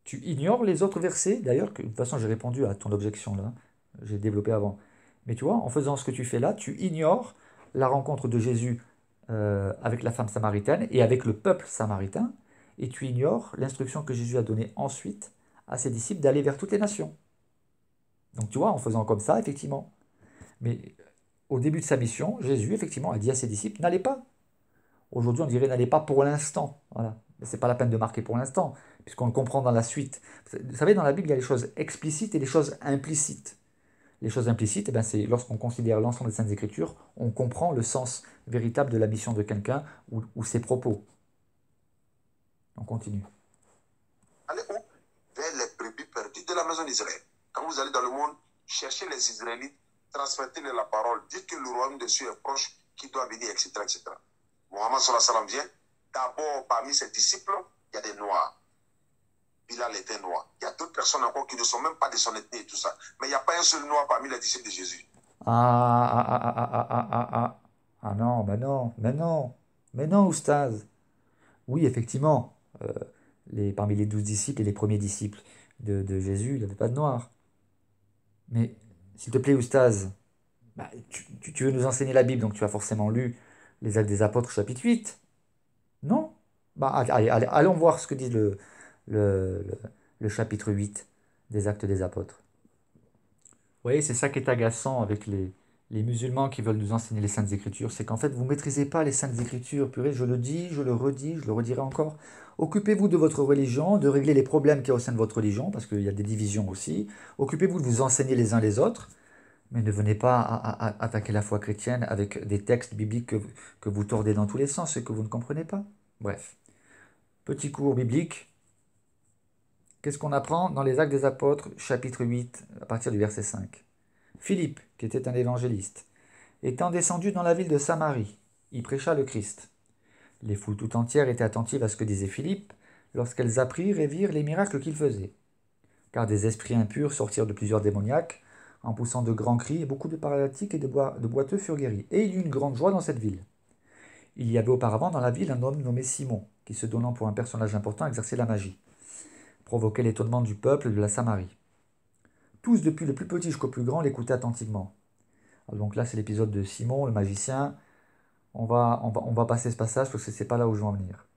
tu ignores les autres versets. D'ailleurs, de toute façon, j'ai répondu à ton objection là. J'ai développé avant. Mais tu vois, en faisant ce que tu fais là, tu ignores la rencontre de Jésus avec la femme samaritaine et avec le peuple samaritain. Et tu ignores l'instruction que Jésus a donnée ensuite à ses disciples d'aller vers toutes les nations. Donc tu vois, en faisant comme ça, effectivement. Mais au début de sa mission, Jésus, effectivement, a dit à ses disciples: N'allez pas. Aujourd'hui, on dirait: N'allez pas pour l'instant. Voilà. Mais ce n'est pas la peine de marquer pour l'instant, puisqu'on le comprend dans la suite. Vous savez, dans la Bible, il y a les choses explicites et les choses implicites. Les choses implicites, c'est lorsqu'on considère l'ensemble des Saintes Écritures, on comprend le sens véritable de la mission de quelqu'un ou ses propos. On continue. Allez où? Vers les brebis perdues de la maison d'Israël. Quand vous allez dans le monde, cherchez les Israélites, transmettez-les la parole, dites que le royaume de Dieu est proche, qui doit venir, etc., etc. Mohammed sallallahu alayhi wa sallam vient. D'abord, parmi ses disciples, il y a des noirs. Bilal était noir. Il y a d'autres personnes encore qui ne sont même pas de son ethnie et tout ça. Mais il n'y a pas un seul noir parmi les disciples de Jésus. Ah non, mais non, Oustaz. Oui, effectivement, parmi les 12 disciples et les premiers disciples de Jésus, il n'y avait pas de noirs. Mais, s'il te plaît, Oustaz, tu veux nous enseigner la Bible, donc tu as forcément lu les Actes des Apôtres, chapitre 8. Non? Allons voir ce que dit le, le chapitre 8 des Actes des Apôtres. Vous voyez, c'est ça qui est agaçant avec les musulmans qui veulent nous enseigner les Saintes Écritures, c'est qu'en fait, vous ne maîtrisez pas les Saintes Écritures. Purée, je le dis, je le redis, je le redirai encore. Occupez-vous de votre religion, de régler les problèmes qu'il y a au sein de votre religion, parce qu'il y a des divisions aussi. Occupez-vous de vous enseigner les uns les autres, mais ne venez pas attaquer la foi chrétienne avec des textes bibliques que vous tordez dans tous les sens et que vous ne comprenez pas. Bref, petit cours biblique. Qu'est-ce qu'on apprend dans les Actes des Apôtres, chapitre 8, à partir du verset 5? Philippe, qui était un évangéliste, étant descendu dans la ville de Samarie, y prêcha le Christ. Les foules tout entières étaient attentives à ce que disait Philippe, lorsqu'elles apprirent et virent les miracles qu'il faisait. Car des esprits impurs sortirent de plusieurs démoniaques, en poussant de grands cris, et beaucoup de paralytiques et de boiteux furent guéris. Et il y eut une grande joie dans cette ville. Il y avait auparavant dans la ville un homme nommé Simon, qui se donnant pour un personnage important exerçait la magie, provoquait l'étonnement du peuple de la Samarie. Tous, depuis le plus petit jusqu'au plus grand, l'écoutaient attentivement. Alors donc là, c'est l'épisode de Simon, le magicien. On va passer ce passage parce que c'est pas là où je veux en venir.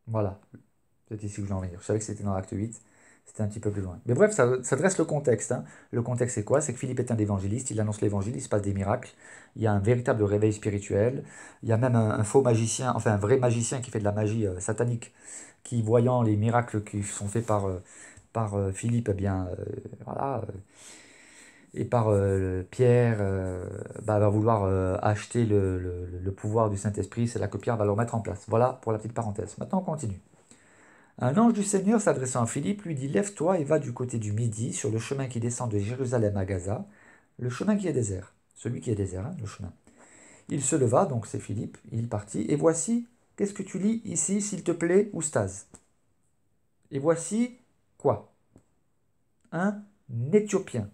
Voilà, c'est ici que je veux en venir. Je savais que c'était dans l'acte 8, c'était un petit peu plus loin. Mais bref, ça dresse le contexte. Hein. Le contexte, c'est quoi? C'est que Philippe est un évangéliste, il annonce l'évangile, il se passe des miracles. Il y a un véritable réveil spirituel. Il y a même un faux magicien, enfin un vrai magicien qui fait de la magie satanique, qui, voyant les miracles qui sont faits par Philippe, eh bien, voilà, et par Pierre, va vouloir acheter le pouvoir du Saint-Esprit. C'est là que Pierre va le remettre en place. Voilà pour la petite parenthèse. Maintenant, on continue. Un ange du Seigneur s'adressant à Philippe lui dit: Lève-toi et va du côté du midi, sur le chemin qui descend de Jérusalem à Gaza, le chemin qui est désert. Celui qui est désert, hein, le chemin. Il se leva, donc c'est Philippe, il partit, et voici, qu'est-ce que tu lis ici, s'il te plaît, oustaz? Et voici quoi? Un Éthiopien,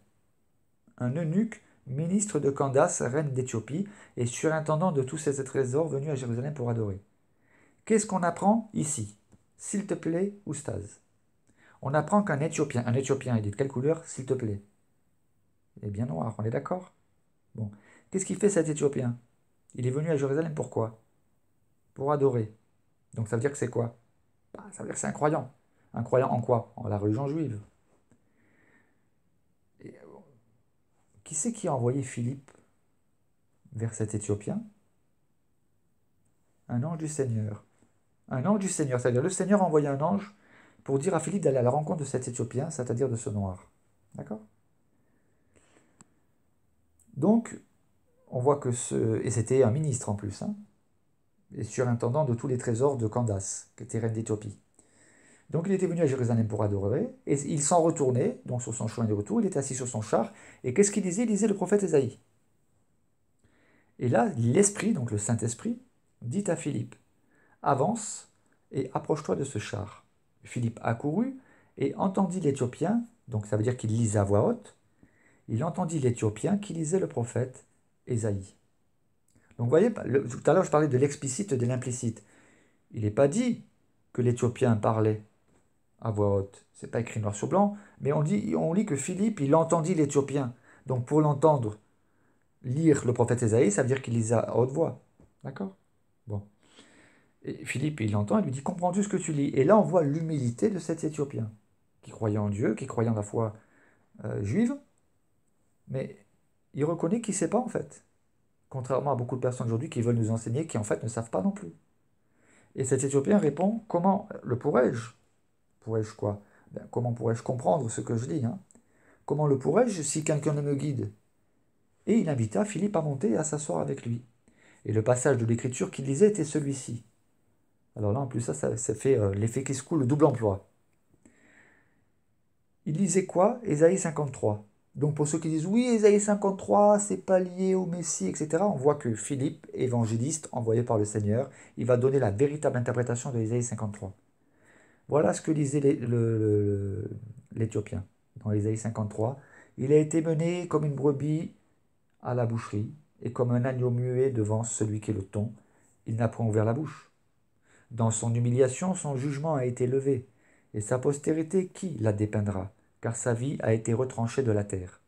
un eunuque, ministre de Candace, reine d'Éthiopie, et surintendant de tous ses trésors venus à Jérusalem pour adorer. Qu'est-ce qu'on apprend ici? S'il te plaît, oustaz. On apprend qu'un Éthiopien, il est de quelle couleur, s'il te plaît? Il est bien noir, on est d'accord? Bon. Qu'est-ce qu'il fait cet Éthiopien? Il est venu à Jérusalem pourquoi? Pour adorer. Donc ça veut dire que c'est quoi? Ça veut dire que c'est un croyant. Un croyant en quoi? En la religion juive. Et, qui c'est qui a envoyé Philippe vers cet Éthiopien? Un ange du Seigneur. Un ange du Seigneur, c'est-à-dire le Seigneur a envoyé un ange pour dire à Philippe d'aller à la rencontre de cet Éthiopien, c'est-à-dire de ce noir. D'accord? Donc, on voit que et c'était un ministre en plus, hein, et surintendant de tous les trésors de Candace, qui était reine d'Éthiopie. Donc il était venu à Jérusalem pour adorer, et il s'en retournait, donc sur son chemin de retour, il était assis sur son char, et qu'est-ce qu'il disait? Il lisait le prophète Ésaïe. Et là, l'Esprit, donc le Saint-Esprit, dit à Philippe: Avance et approche-toi de ce char. Philippe accourut et entendit l'Éthiopien, donc ça veut dire qu'il lisait à voix haute, il entendit l'Éthiopien qui lisait le prophète Ésaïe. Donc vous voyez, tout à l'heure je parlais de l'explicite et de l'implicite. Il n'est pas dit que l'Éthiopien parlait à voix haute. C'est pas écrit noir sur blanc, mais on lit que Philippe, il entendit l'Éthiopien. Donc pour l'entendre lire le prophète Ésaïe, ça veut dire qu'il lisait à haute voix. D'accord? Bon. Et Philippe, il l'entend, il lui dit: Comprends-tu ce que tu lis? Et là, on voit l'humilité de cet Éthiopien, qui croyait en Dieu, qui croyait en la foi juive, mais il reconnaît qu'il ne sait pas en fait. Contrairement à beaucoup de personnes aujourd'hui qui veulent nous enseigner, qui en fait ne savent pas non plus. Et cet Éthiopien répond: Comment le pourrais-je? Pourrais-je quoi? Comment pourrais-je comprendre ce que je lis, hein? Comment le pourrais-je si quelqu'un ne me guide? Et il invita Philippe à monter et à s'asseoir avec lui. Et le passage de l'écriture qu'il lisait était celui-ci. Alors là, en plus, ça fait l'effet qui se coule, le double emploi. Il lisait quoi? Ésaïe 53. Donc pour ceux qui disent: oui, Ésaïe 53, c'est pas lié au Messie, etc., on voit que Philippe, évangéliste envoyé par le Seigneur, il va donner la véritable interprétation de Ésaïe 53. Voilà ce que lisait l'Éthiopien dans Ésaïe 53. Il a été mené comme une brebis à la boucherie, et comme un agneau muet devant celui qui le tond, il n'a point ouvert la bouche. Dans son humiliation, son jugement a été levé, et sa postérité, qui la dépeindra? Car sa vie a été retranchée de la terre.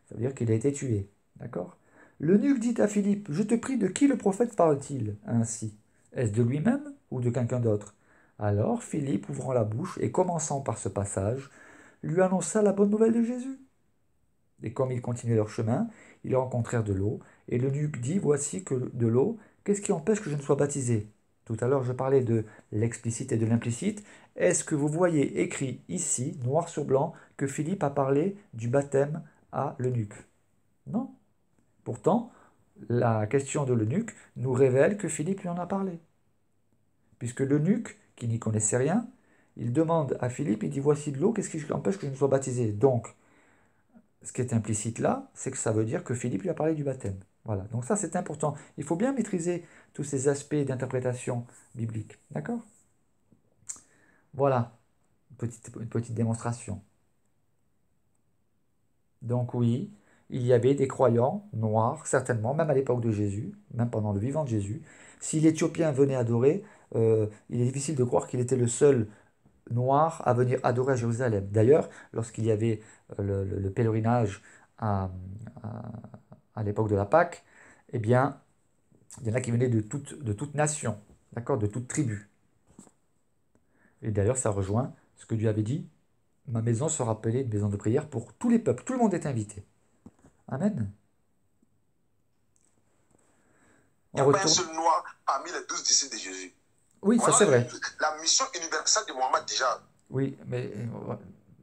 Ça veut dire qu'il a été tué. D'accord? L'eunuque dit à Philippe: Je te prie, de qui le prophète parle-t-il ainsi? Est-ce de lui-même ou de quelqu'un d'autre? Alors Philippe, ouvrant la bouche et commençant par ce passage, lui annonça la bonne nouvelle de Jésus. Et comme ils continuaient leur chemin, ils rencontrèrent de l'eau, et l'eunuque dit, voici que de l'eau, qu'est-ce qui empêche que je ne sois baptisé? Tout à l'heure, je parlais de l'explicite et de l'implicite. Est-ce que vous voyez écrit ici, noir sur blanc, que Philippe a parlé du baptême à l'eunuque? Non. Pourtant, la question de l'eunuque nous révèle que Philippe lui en a parlé. Puisque l'eunuque, qui n'y connaissait rien, il demande à Philippe, il dit, voici de l'eau, qu'est-ce qui empêche que je ne sois baptisé? Donc, ce qui est implicite là, c'est que ça veut dire que Philippe lui a parlé du baptême. Voilà, donc ça c'est important. Il faut bien maîtriser tous ces aspects d'interprétation biblique. D'accord? Voilà, une petite démonstration. Donc oui, il y avait des croyants noirs, certainement, même à l'époque de Jésus, même pendant le vivant de Jésus. Si l'Éthiopien venait adorer, il est difficile de croire qu'il était le seul noir à venir adorer à Jérusalem. D'ailleurs, lorsqu'il y avait le pèlerinage à, à- à l'époque de la Pâque, eh bien, il y en a qui venaient de toute nation, d'accord, de toute tribu. Et d'ailleurs, ça rejoint ce que Dieu avait dit, ma maison sera appelée une maison de prière pour tous les peuples, tout le monde est invité. Amen. Il n'y On a pas un retourne. seul noir parmi les 12 disciples de Jésus. Oui, ça Voilà c'est vrai. la mission universelle de Mohammed déjà. Oui, mais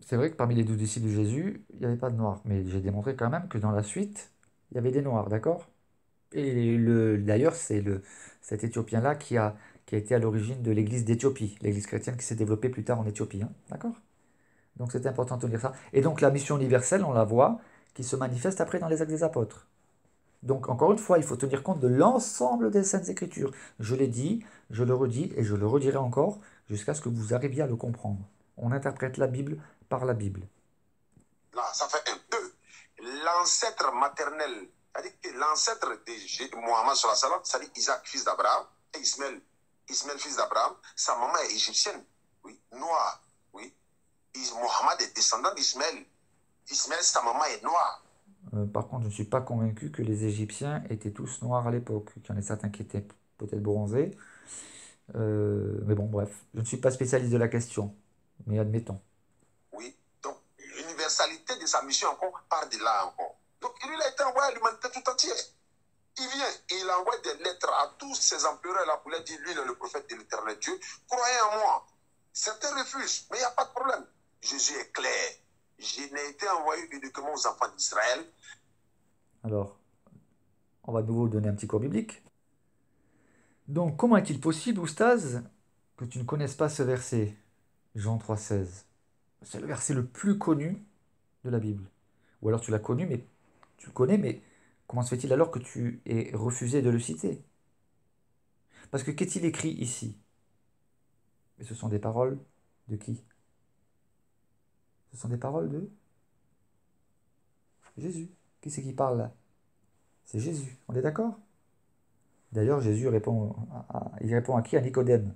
c'est vrai que parmi les 12 disciples de Jésus, il n'y avait pas de noirs. Mais j'ai démontré quand même que dans la suite, il y avait des noirs, d'accord? Et d'ailleurs, cet Éthiopien-là qui a été à l'origine de l'église d'Éthiopie, l'église chrétienne qui s'est développée plus tard en Éthiopie, hein, d'accord? Donc c'est important de dire ça. Et donc la mission universelle, on la voit, qui se manifeste après dans les Actes des Apôtres. Donc encore une fois, il faut tenir compte de l'ensemble des Saintes Écritures. Je l'ai dit, je le redis et je le redirai encore jusqu'à ce que vous arriviez à le comprendre. On interprète la Bible par la Bible. Là, ça fait un peu l'ancêtre maternel, c'est-à-dire que l'ancêtre de Mohammed, c'est-à-dire Isaac, fils d'Abraham, et Ismaël, fils d'Abraham, sa maman est égyptienne, oui, noire, oui. Mohammed est descendant d'Ismaël. Ismaël, sa maman est noire. Par contre, je ne suis pas convaincu que les Égyptiens étaient tous noirs à l'époque. Il y en a certains qui étaient peut-être bronzés. Mais bon, bref, je ne suis pas spécialiste de la question, mais admettons. Oui, donc l'universalité de sa mission encore part de là encore. Donc il a été envoyé à l'humanité tout entière. Il vient et il envoie des lettres à tous ces empereurs-là pour leur dire, lui, il est le prophète de l'éternel Dieu. Croyez en moi. Certains refusent, mais il n'y a pas de problème. Jésus est clair. Je n'ai été envoyé uniquement aux enfants d'Israël. Alors, on va de nouveau donner un petit cours biblique. Donc, comment est-il possible, Oustaz, que tu ne connaisses pas ce verset, Jean 3,16? C'est le verset le plus connu de la Bible. Ou alors tu l'as connu, mais tu le connais, mais comment se fait-il alors que tu aies refusé de le citer? Parce que qu'est-il écrit ici? Et ce sont des paroles de qui? Ce sont des paroles de Jésus. Qui c'est qui parle là? C'est Jésus, on est d'accord? D'ailleurs, Jésus répond il répond à qui? À Nicodème.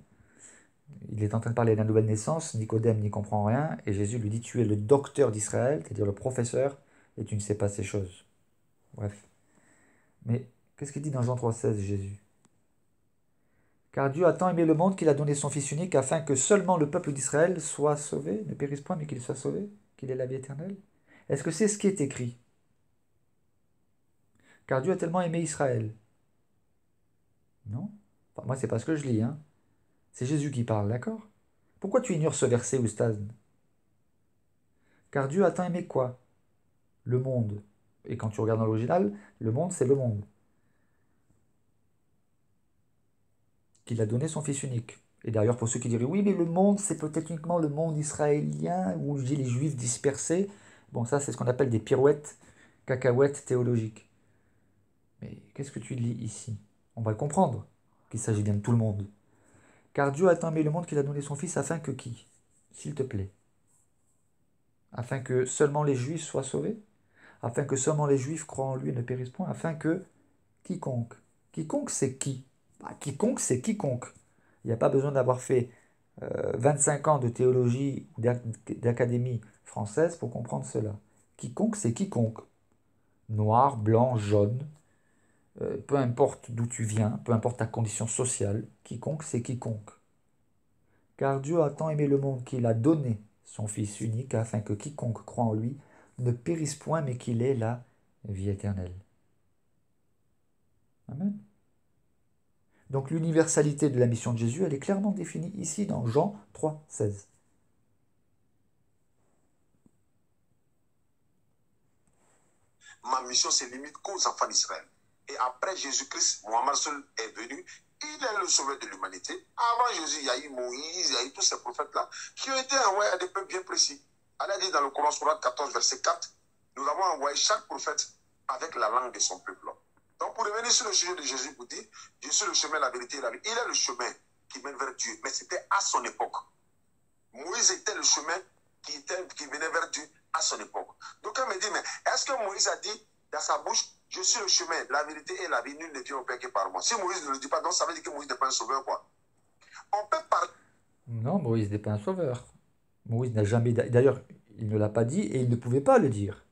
Il est en train de parler de la nouvelle naissance, Nicodème n'y comprend rien, et Jésus lui dit, tu es le docteur d'Israël, c'est-à-dire le professeur, et tu ne sais pas ces choses. Bref. Mais qu'est-ce qu'il dit dans Jean 3,16, Jésus? Car Dieu a tant aimé le monde qu'il a donné son Fils unique afin que seulement le peuple d'Israël soit sauvé, ne périsse point, mais qu'il soit sauvé, qu'il ait la vie éternelle. Est-ce que c'est ce qui est écrit? Car Dieu a tellement aimé Israël. Non? Enfin, moi, c'est pas ce que je lis, hein. C'est Jésus qui parle, d'accord? Pourquoi tu ignores ce verset, Oustaz? Car Dieu a tant aimé quoi? Le monde. Et quand tu regardes dans l'original, le monde, c'est le monde. Qu'il a donné son Fils unique. Et d'ailleurs, pour ceux qui diraient, oui, mais le monde, c'est peut-être uniquement le monde israélien, où je dis les juifs dispersés. Bon, ça, c'est ce qu'on appelle des pirouettes, cacahuètes théologiques. Mais qu'est-ce que tu lis ici? On va le comprendre, qu'il s'agit bien de tout le monde. Car Dieu a tant aimé le monde qu'il a donné son Fils afin que qui? S'il te plaît. Afin que seulement les juifs soient sauvés? Afin que seulement les juifs croient en lui et ne périssent point? Afin que quiconque. Quiconque, c'est qui? Bah, quiconque, c'est quiconque. Il n'y a pas besoin d'avoir fait 25 ans de théologie ou d'académie française pour comprendre cela. Quiconque, c'est quiconque. Noir, blanc, jaune, peu importe d'où tu viens, peu importe ta condition sociale, quiconque, c'est quiconque. Car Dieu a tant aimé le monde qu'il a donné son Fils unique, afin que quiconque croit en lui ne périsse point, mais qu'il ait la vie éternelle. Amen. Donc l'universalité de la mission de Jésus, elle est clairement définie ici dans Jean 3, 16. Ma mission se limite qu'aux enfants d'Israël. Et après Jésus-Christ, Mohammed seul est venu. Il est le sauveur de l'humanité. Avant Jésus, il y a eu Moïse, il y a eu tous ces prophètes-là qui ont été envoyés à des peuples bien précis. Allah dit dans le Coran, Sourate 14, verset 4, nous avons envoyé chaque prophète avec la langue de son peuple. Donc, pour revenir sur le sujet de Jésus, vous dites, je suis le chemin, la vérité et la vie. Il est le chemin qui mène vers Dieu, mais c'était à son époque. Moïse était le chemin qui venait vers Dieu à son époque. Donc, elle me dit, mais est-ce que Moïse a dit dans sa bouche, je suis le chemin, la vérité et la vie, nul ne vient au Père que par moi. Si Moïse ne le dit pas, donc ça veut dire que Moïse n'est pas un sauveur, quoi. On peut parler. Non, Moïse n'est pas un sauveur. Moïse n'a jamais... D'ailleurs, il ne l'a pas dit et il ne pouvait pas le dire.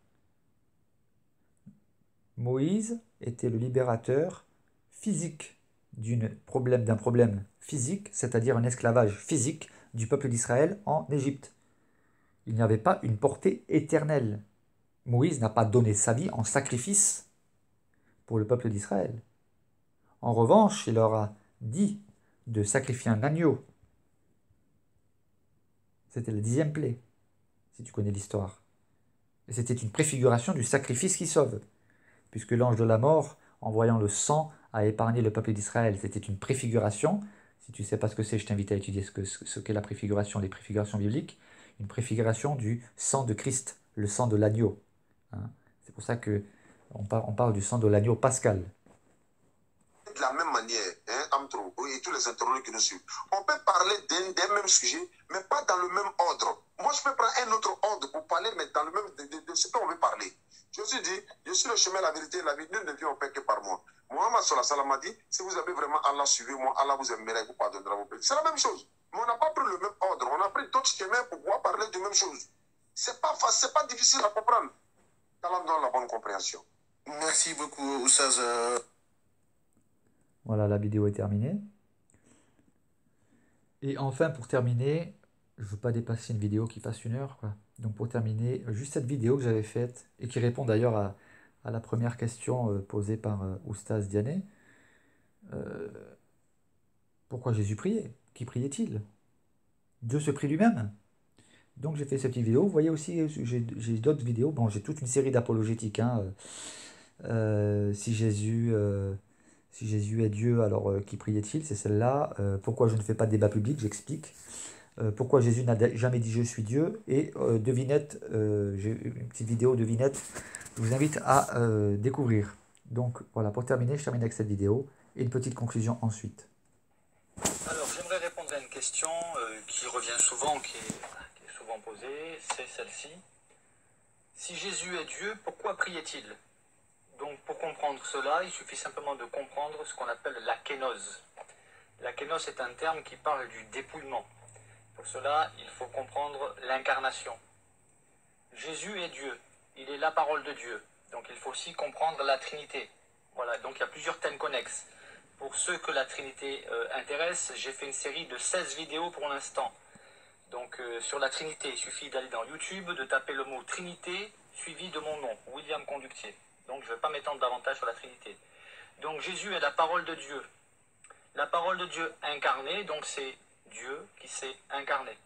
Moïse était le libérateur physique d'un problème physique, c'est-à-dire un esclavage physique du peuple d'Israël en Égypte. Il n'y avait pas une portée éternelle. Moïse n'a pas donné sa vie en sacrifice pour le peuple d'Israël. En revanche, il leur a dit de sacrifier un agneau. C'était la 10e plaie, si tu connais l'histoire. Et c'était une préfiguration du sacrifice qui sauve, puisque l'ange de la mort, en voyant le sang, a épargné le peuple d'Israël. C'était une préfiguration. Si tu ne sais pas ce que c'est, je t'invite à étudier ce qu'est la préfiguration, les préfigurations bibliques. Une préfiguration du sang de Christ, le sang de l'agneau. Hein. C'est pour ça qu'on parle du sang de l'agneau pascal. De la même manière, hein, Amtro et tous les internautes qui nous suivent, on peut parler d'un même sujet, mais pas dans le même ordre. Moi, je peux prendre un autre ordre pour parler, mais dans le même de ce qu'on veut parler. Jésus dit, je suis le chemin, la vérité et la vie, nul ne vient au Père que par moi. Mohammed sallallahu alayhi wa sallam a dit, si vous avez vraiment Allah, suivez-moi, Allah vous aimera et vous pardonnera vos péchés. C'est la même chose. Mais on n'a pas pris le même ordre, on a pris d'autres chemins pour pouvoir parler de la même chose. C'est pas difficile à comprendre. Allah donne la bonne compréhension. Merci beaucoup, Oussaz. Voilà, la vidéo est terminée. Et enfin, pour terminer, je ne veux pas dépasser une vidéo qui fasse 1 heure, quoi. Donc pour terminer, juste cette vidéo que j'avais faite, et qui répond d'ailleurs à la première question posée par Oustaz Diané. Pourquoi Jésus priait? Qui priait-il? Dieu se prie lui-même. Donc j'ai fait cette petite vidéo. Vous voyez aussi, j'ai d'autres vidéos. Bon, j'ai toute une série d'apologétiques. Hein. Si Jésus est Dieu, alors qui priait-il? C'est celle-là. Pourquoi je ne fais pas de débat public? J'explique. Pourquoi Jésus n'a jamais dit je suis Dieu? Et devinette, j'ai une petite vidéo devinette. Je vous invite à découvrir. Donc voilà, pour terminer, je termine avec cette vidéo et une petite conclusion ensuite. Alors j'aimerais répondre à une question qui revient souvent, qui est souvent posée, c'est celle-ci. Si Jésus est Dieu, pourquoi priait-il? Donc pour comprendre cela, il suffit simplement de comprendre ce qu'on appelle la kénose. La kénose est un terme qui parle du dépouillement. Pour cela, il faut comprendre l'incarnation. Jésus est Dieu, il est la parole de Dieu. Donc il faut aussi comprendre la Trinité. Voilà, donc il y a plusieurs thèmes connexes. Pour ceux que la Trinité intéresse, j'ai fait une série de 16 vidéos pour l'instant. Donc sur la Trinité, il suffit d'aller dans YouTube, de taper le mot Trinité, suivi de mon nom, William Conductier. Donc je ne vais pas m'étendre davantage sur la Trinité. Donc Jésus est la parole de Dieu. La parole de Dieu incarnée, donc c'est Dieu qui s'est incarné.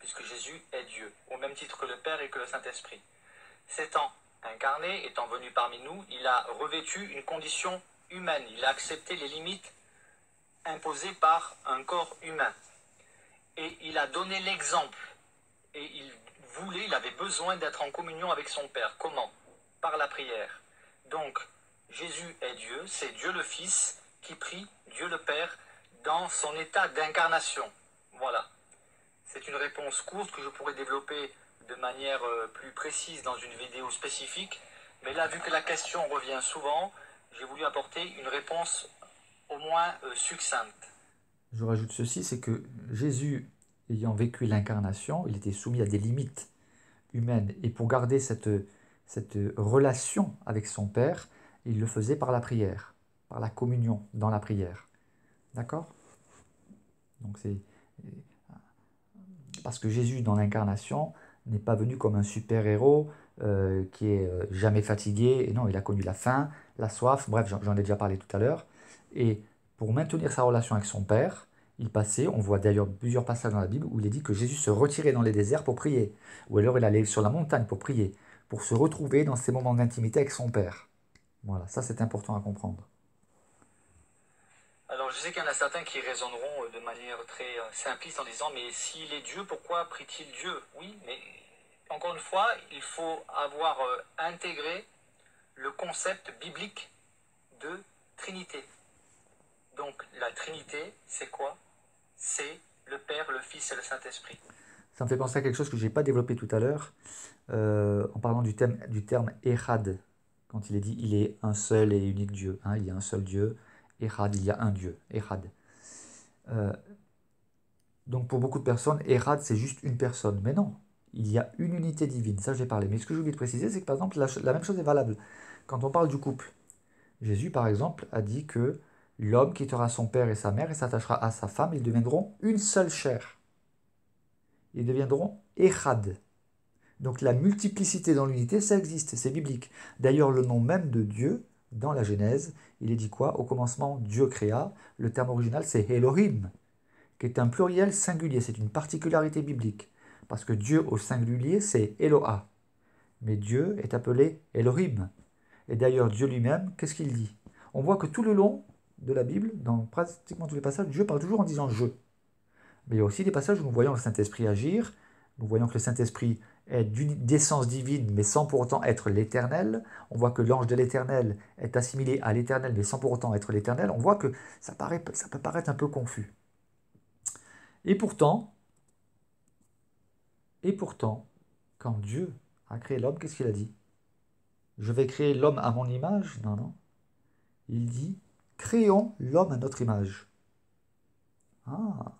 Puisque Jésus est Dieu, au même titre que le Père et que le Saint-Esprit. S'étant incarné, étant venu parmi nous, il a revêtu une condition humaine. Il a accepté les limites imposées par un corps humain. Et il a donné l'exemple. Et il avait besoin d'être en communion avec son Père. Comment? Par la prière. Donc, Jésus est Dieu, c'est Dieu le Fils qui prie Dieu le Père dans son état d'incarnation. Voilà. C'est une réponse courte que je pourrais développer de manière plus précise dans une vidéo spécifique. Mais là, vu que la question revient souvent, j'ai voulu apporter une réponse au moins succincte. Je rajoute ceci, c'est que Jésus, ayant vécu l'incarnation, il était soumis à des limites humaines. Et pour garder cette relation avec son Père, il le faisait par la prière, par la communion dans la prière. D'accord? Donc Parce que Jésus, dans l'incarnation, n'est pas venu comme un super-héros qui est jamais fatigué. Et non, il a connu la faim, la soif, bref, j'en ai déjà parlé tout à l'heure. Et pour maintenir sa relation avec son Père, il passait, on voit d'ailleurs plusieurs passages dans la Bible où il est dit que Jésus se retirait dans les déserts pour prier. Ou alors il allait sur la montagne pour prier, pour se retrouver dans ces moments d'intimité avec son Père. Voilà, ça c'est important à comprendre. Alors, je sais qu'il y en a certains qui raisonneront de manière très simpliste en disant, mais s'il est Dieu, pourquoi prie-t-il Dieu? Oui, mais encore une fois, il faut avoir intégré le concept biblique de Trinité. Donc, la Trinité, c'est quoi? C'est le Père, le Fils et le Saint-Esprit. Ça me fait penser à quelque chose que je n'ai pas développé tout à l'heure, en parlant du terme Echad, quand il est dit il est un seul et unique Dieu. Hein, il y a un seul Dieu, Echad, il y a un Dieu, Echad. Donc pour beaucoup de personnes, Echad c'est juste une personne. Mais non, il y a une unité divine, ça j'ai parlé. Mais ce que je voulais te préciser, c'est que par exemple, la même chose est valable quand on parle du couple. Jésus, par exemple, a dit que l'homme quittera son père et sa mère et s'attachera à sa femme, ils deviendront une seule chair. Ils deviendront Echad. Donc la multiplicité dans l'unité, ça existe, c'est biblique. D'ailleurs, le nom même de Dieu, dans la Genèse, il est dit quoi? Au commencement, Dieu créa. Le terme original, c'est Elohim, qui est un pluriel singulier. C'est une particularité biblique. Parce que Dieu au singulier, c'est Eloah. Mais Dieu est appelé Elohim. Et d'ailleurs, Dieu lui-même, qu'est-ce qu'il dit? On voit que tout le long de la Bible, dans pratiquement tous les passages, Dieu parle toujours en disant « je ». Mais il y a aussi des passages où nous voyons le Saint-Esprit agir. Nous voyons que le Saint-Esprit est d'essence divine, mais sans pour autant être l'Éternel. On voit que l'ange de l'Éternel est assimilé à l'Éternel, mais sans pour autant être l'Éternel. On voit que ça peut paraître un peu confus. Et pourtant, quand Dieu a créé l'homme, qu'est-ce qu'il a dit? Je vais créer l'homme à mon image? Non, non. Il dit, créons l'homme à notre image. Ah.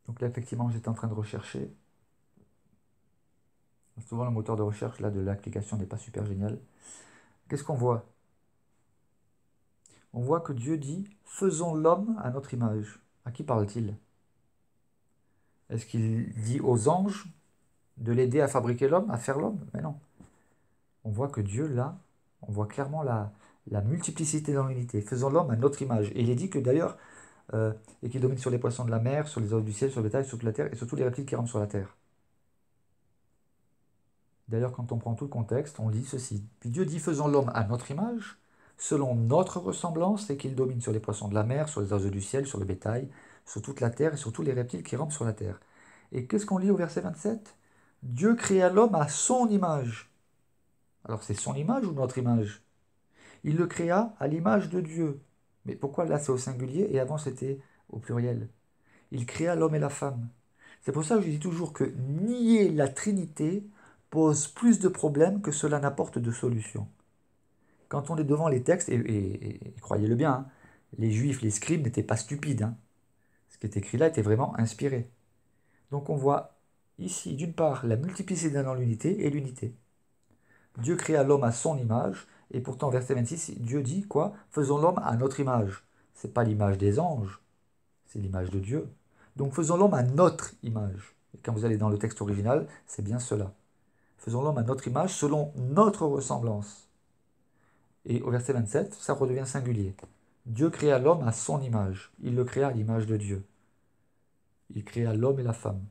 Donc là, effectivement, j'étais en train de rechercher. Souvent, le moteur de recherche là, de l'application n'est pas super génial. Qu'est-ce qu'on voit? On voit que Dieu dit « Faisons l'homme à notre image ». À qui parle-t-il? Est-ce qu'il dit aux anges de l'aider à fabriquer l'homme, à faire l'homme? Mais non. On voit que Dieu, là, on voit clairement la multiplicité dans l'unité. Faisons l'homme à notre image. Et il est dit que d'ailleurs, et qu'il domine sur les poissons de la mer, sur les oiseaux du ciel, sur le bétail, sur toute la terre, et sur tous les reptiles qui rampent sur la terre. D'ailleurs, quand on prend tout le contexte, on lit ceci. Puis Dieu dit, faisons l'homme à notre image, selon notre ressemblance, et qu'il domine sur les poissons de la mer, sur les oiseaux du ciel, sur le bétail, sur toute la terre, et sur tous les reptiles qui rampent sur la terre. Et qu'est-ce qu'on lit au verset 27? Dieu créa l'homme à son image. Alors c'est son image ou notre image? Il le créa à l'image de Dieu. Mais pourquoi là c'est au singulier et avant c'était au pluriel? Il créa l'homme et la femme. C'est pour ça que je dis toujours que nier la Trinité pose plus de problèmes que cela n'apporte de solutions. Quand on est devant les textes, et croyez-le bien, hein, les juifs, les scribes n'étaient pas stupides. Hein. Ce qui est écrit là était vraiment inspiré. Donc on voit ici, d'une part, la multiplicité dans l'unité et l'unité. Dieu créa l'homme à son image, et pourtant, verset 26, Dieu dit quoi? Faisons l'homme à notre image. Ce n'est pas l'image des anges, c'est l'image de Dieu. Donc faisons l'homme à notre image. Et quand vous allez dans le texte original, c'est bien cela. Faisons l'homme à notre image, selon notre ressemblance. Et au verset 27, ça redevient singulier. Dieu créa l'homme à son image. Il le créa à l'image de Dieu. Il créa l'homme et la femme.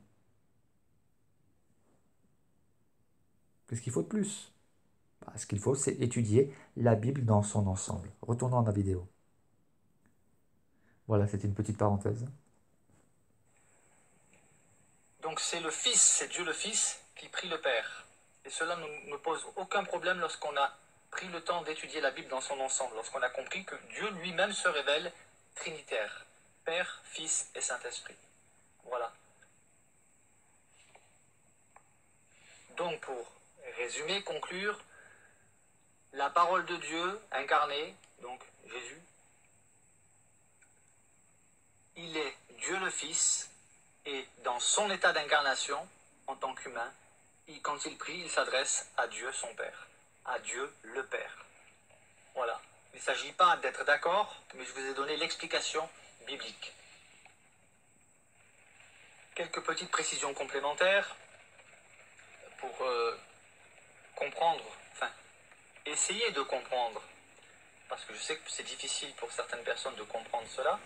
Qu'est-ce qu'il faut de plus? Ce qu'il faut, c'est étudier la Bible dans son ensemble. Retournons à ma vidéo. Voilà, c'était une petite parenthèse. Donc c'est le Fils, c'est Dieu le Fils qui prie le Père. Et cela ne me pose aucun problème lorsqu'on a pris le temps d'étudier la Bible dans son ensemble, lorsqu'on a compris que Dieu lui-même se révèle trinitaire. Père, Fils et Saint-Esprit. Voilà. Donc pour résumer, conclure, la parole de Dieu incarnée, donc Jésus, il est Dieu le Fils, et dans son état d'incarnation, en tant qu'humain, quand il prie, il s'adresse à Dieu son Père, à Dieu le Père. Voilà. Il ne s'agit pas d'être d'accord, mais je vous ai donné l'explication biblique. Quelques petites précisions complémentaires pour comprendre, enfin, essayer de comprendre, parce que je sais que c'est difficile pour certaines personnes de comprendre cela,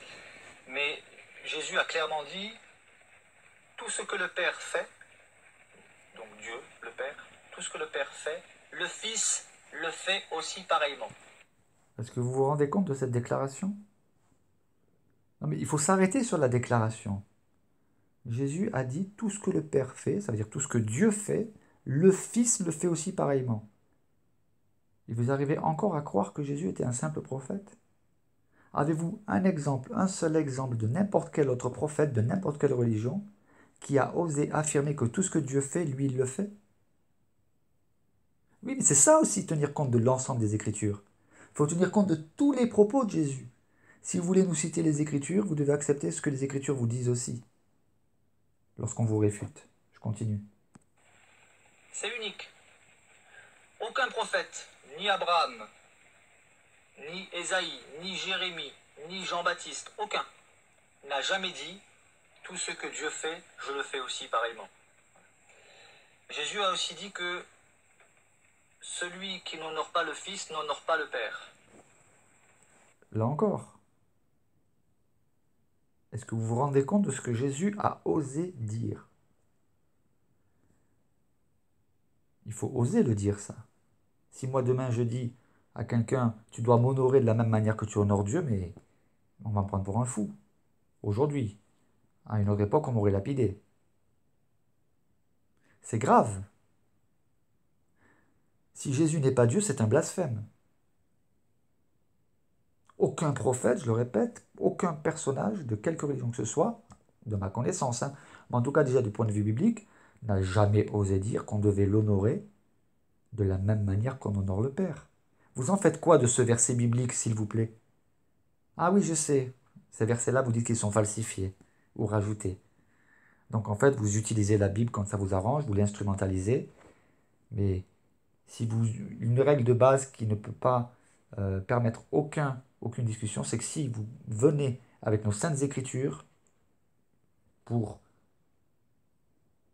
mais Jésus a clairement dit, tout ce que le Père fait, donc Dieu, le Père, tout ce que le Père fait, le Fils le fait aussi pareillement. Est-ce que vous vous rendez compte de cette déclaration? Non, mais il faut s'arrêter sur la déclaration. Jésus a dit tout ce que le Père fait, ça veut dire tout ce que Dieu fait, le Fils le fait aussi pareillement. Et vous arrivez encore à croire que Jésus était un simple prophète? Avez-vous un exemple, un seul exemple de n'importe quel autre prophète, de n'importe quelle religion, qui a osé affirmer que tout ce que Dieu fait, lui, il le fait? Oui, mais c'est ça aussi, tenir compte de l'ensemble des Écritures. Il faut tenir compte de tous les propos de Jésus. Si vous voulez nous citer les Écritures, vous devez accepter ce que les Écritures vous disent aussi, lorsqu'on vous réfute. Je continue. C'est unique. Aucun prophète, ni Abraham, ni Ésaïe, ni Jérémie, ni Jean-Baptiste, aucun, n'a jamais dit « tout ce que Dieu fait, je le fais aussi pareillement ». Jésus a aussi dit que celui qui n'honore pas le Fils n'honore pas le Père. Là encore, est-ce que vous vous rendez compte de ce que Jésus a osé dire? Il faut oser le dire, ça. Si moi demain je dis à quelqu'un, tu dois m'honorer de la même manière que tu honores Dieu, mais on va me prendre pour un fou. Aujourd'hui, à une autre époque, on m'aurait lapidé. C'est grave. Si Jésus n'est pas Dieu, c'est un blasphème. Aucun prophète, je le répète, aucun personnage de quelque religion que ce soit, de ma connaissance, mais en tout cas déjà du point de vue biblique, n'a jamais osé dire qu'on devait l'honorer de la même manière qu'on honore le Père. Vous en faites quoi de ce verset biblique, s'il vous plaît? Ah oui, je sais, ces versets-là, vous dites qu'ils sont falsifiés ou rajoutés. Donc en fait, vous utilisez la Bible quand ça vous arrange, vous l'instrumentalisez, mais si vous, une règle de base qui ne peut pas permettre aucune discussion, c'est que si vous venez avec nos saintes écritures pour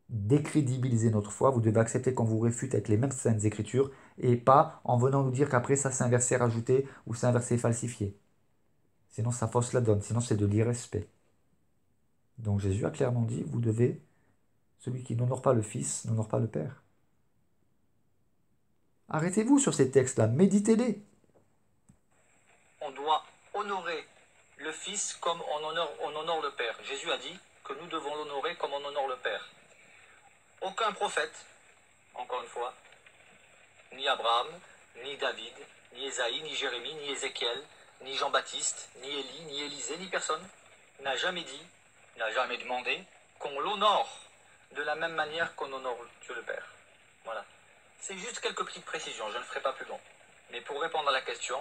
décrédibiliser notre foi, vous devez accepter qu'on vous réfute avec les mêmes saintes écritures et pas en venant nous dire qu'après ça c'est un verset rajouté ou c'est un verset falsifié. Sinon ça fausse la donne, sinon c'est de l'irrespect. Donc Jésus a clairement dit, vous devez, celui qui n'honore pas le Fils, n'honore pas le Père. Arrêtez-vous sur ces textes-là, méditez-les. On doit honorer le Fils comme on honore le Père. Jésus a dit que nous devons l'honorer comme on honore le Père. Aucun prophète, encore une fois, ni Abraham, ni David, ni Ésaïe, ni Jérémie, ni Ézéchiel, ni Jean-Baptiste, ni Élie, ni Élisée, ni personne, n'a jamais dit, n'a jamais demandé qu'on l'honore de la même manière qu'on honore Dieu le Père. Voilà. C'est juste quelques petites précisions, je ne ferai pas plus long. Mais pour répondre à la question,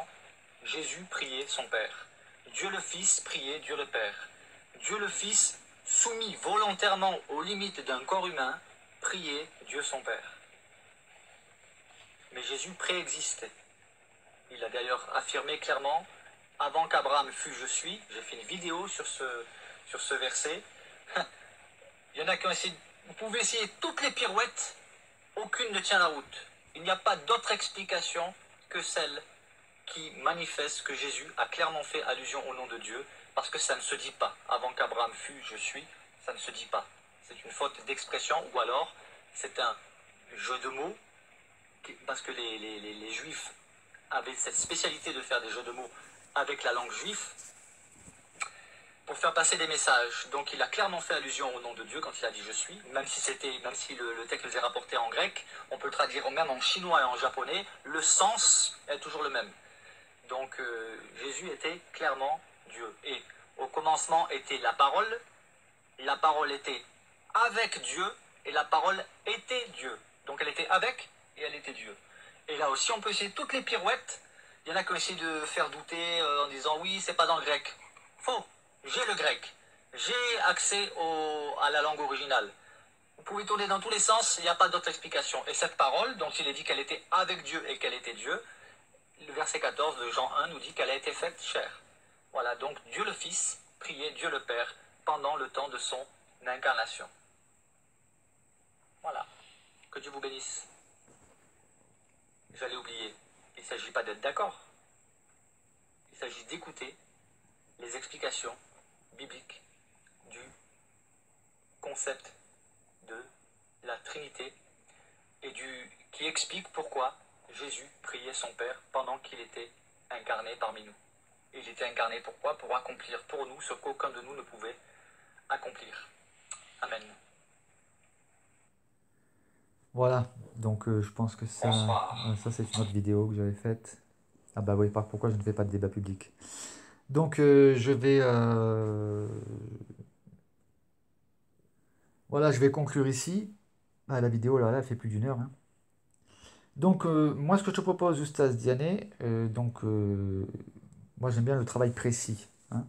Jésus priait son Père. Dieu le Fils priait Dieu le Père. Dieu le Fils, soumis volontairement aux limites d'un corps humain, priait Dieu son Père. Mais Jésus préexistait. Il a d'ailleurs affirmé clairement, avant qu'Abraham fût, je suis. J'ai fait une vidéo sur ce verset. Il y en a qui ont essayé, vous pouvez essayer toutes les pirouettes, aucune ne tient la route. Il n'y a pas d'autre explication que celle qui manifeste que Jésus a clairement fait allusion au nom de Dieu, parce que ça ne se dit pas. Avant qu'Abraham fût, je suis, ça ne se dit pas. C'est une faute d'expression, ou alors c'est un jeu de mots, parce que les Juifs avaient cette spécialité de faire des jeux de mots avec la langue juive, pour faire passer des messages. Donc il a clairement fait allusion au nom de Dieu quand il a dit je suis, même si le texte nous est rapporté en grec, on peut le traduire même en chinois et en japonais, le sens est toujours le même. Donc Jésus était clairement Dieu. Et au commencement était la parole était avec Dieu, et la parole était Dieu. Donc elle était avec et elle était Dieu. Et là aussi on peut essayer toutes les pirouettes. Il y en a qui ont essayé de faire douter en disant oui, c'est pas dans le grec. Faux. J'ai le grec, j'ai accès à la langue originale. Vous pouvez tourner dans tous les sens, il n'y a pas d'autre explication. Et cette parole, dont il est dit qu'elle était avec Dieu et qu'elle était Dieu, le verset 14 de Jean 1 nous dit qu'elle a été faite chair. Voilà, donc Dieu le Fils priait Dieu le Père pendant le temps de son incarnation. Voilà, que Dieu vous bénisse. J'allais oublier, il ne s'agit pas d'être d'accord, il s'agit d'écouter les explications biblique du concept de la Trinité et qui explique pourquoi Jésus priait son Père pendant qu'il était incarné parmi nous. Et il était incarné pourquoi? Pour accomplir pour nous ce qu'aucun de nous ne pouvait accomplir. Amen. Voilà, donc je pense que ça c'est une autre vidéo que j'avais faite. Ah bah oui, pourquoi je ne fais pas de débat public. Donc je vais conclure ici. Ah, la vidéo là, elle fait plus d'1 heure, hein. Donc moi ce que je te propose, Oustaz Diané, moi j'aime bien le travail précis, hein.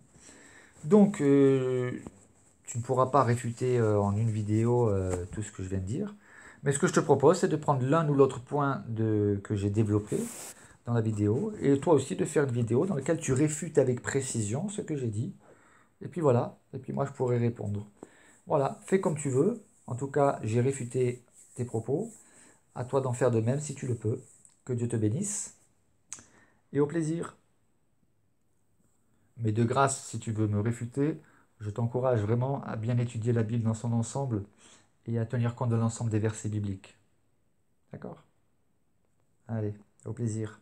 Donc tu ne pourras pas réfuter en une vidéo tout ce que je viens de dire. Mais ce que je te propose, c'est de prendre l'un ou l'autre point que j'ai développé dans la vidéo, et toi aussi de faire une vidéo dans laquelle tu réfutes avec précision ce que j'ai dit. Et puis voilà, et puis moi je pourrai répondre. Voilà, fais comme tu veux. En tout cas, j'ai réfuté tes propos. À toi d'en faire de même si tu le peux. Que Dieu te bénisse. Et au plaisir. Mais de grâce, si tu veux me réfuter, je t'encourage vraiment à bien étudier la Bible dans son ensemble et à tenir compte de l'ensemble des versets bibliques. D'accord? Allez, au plaisir.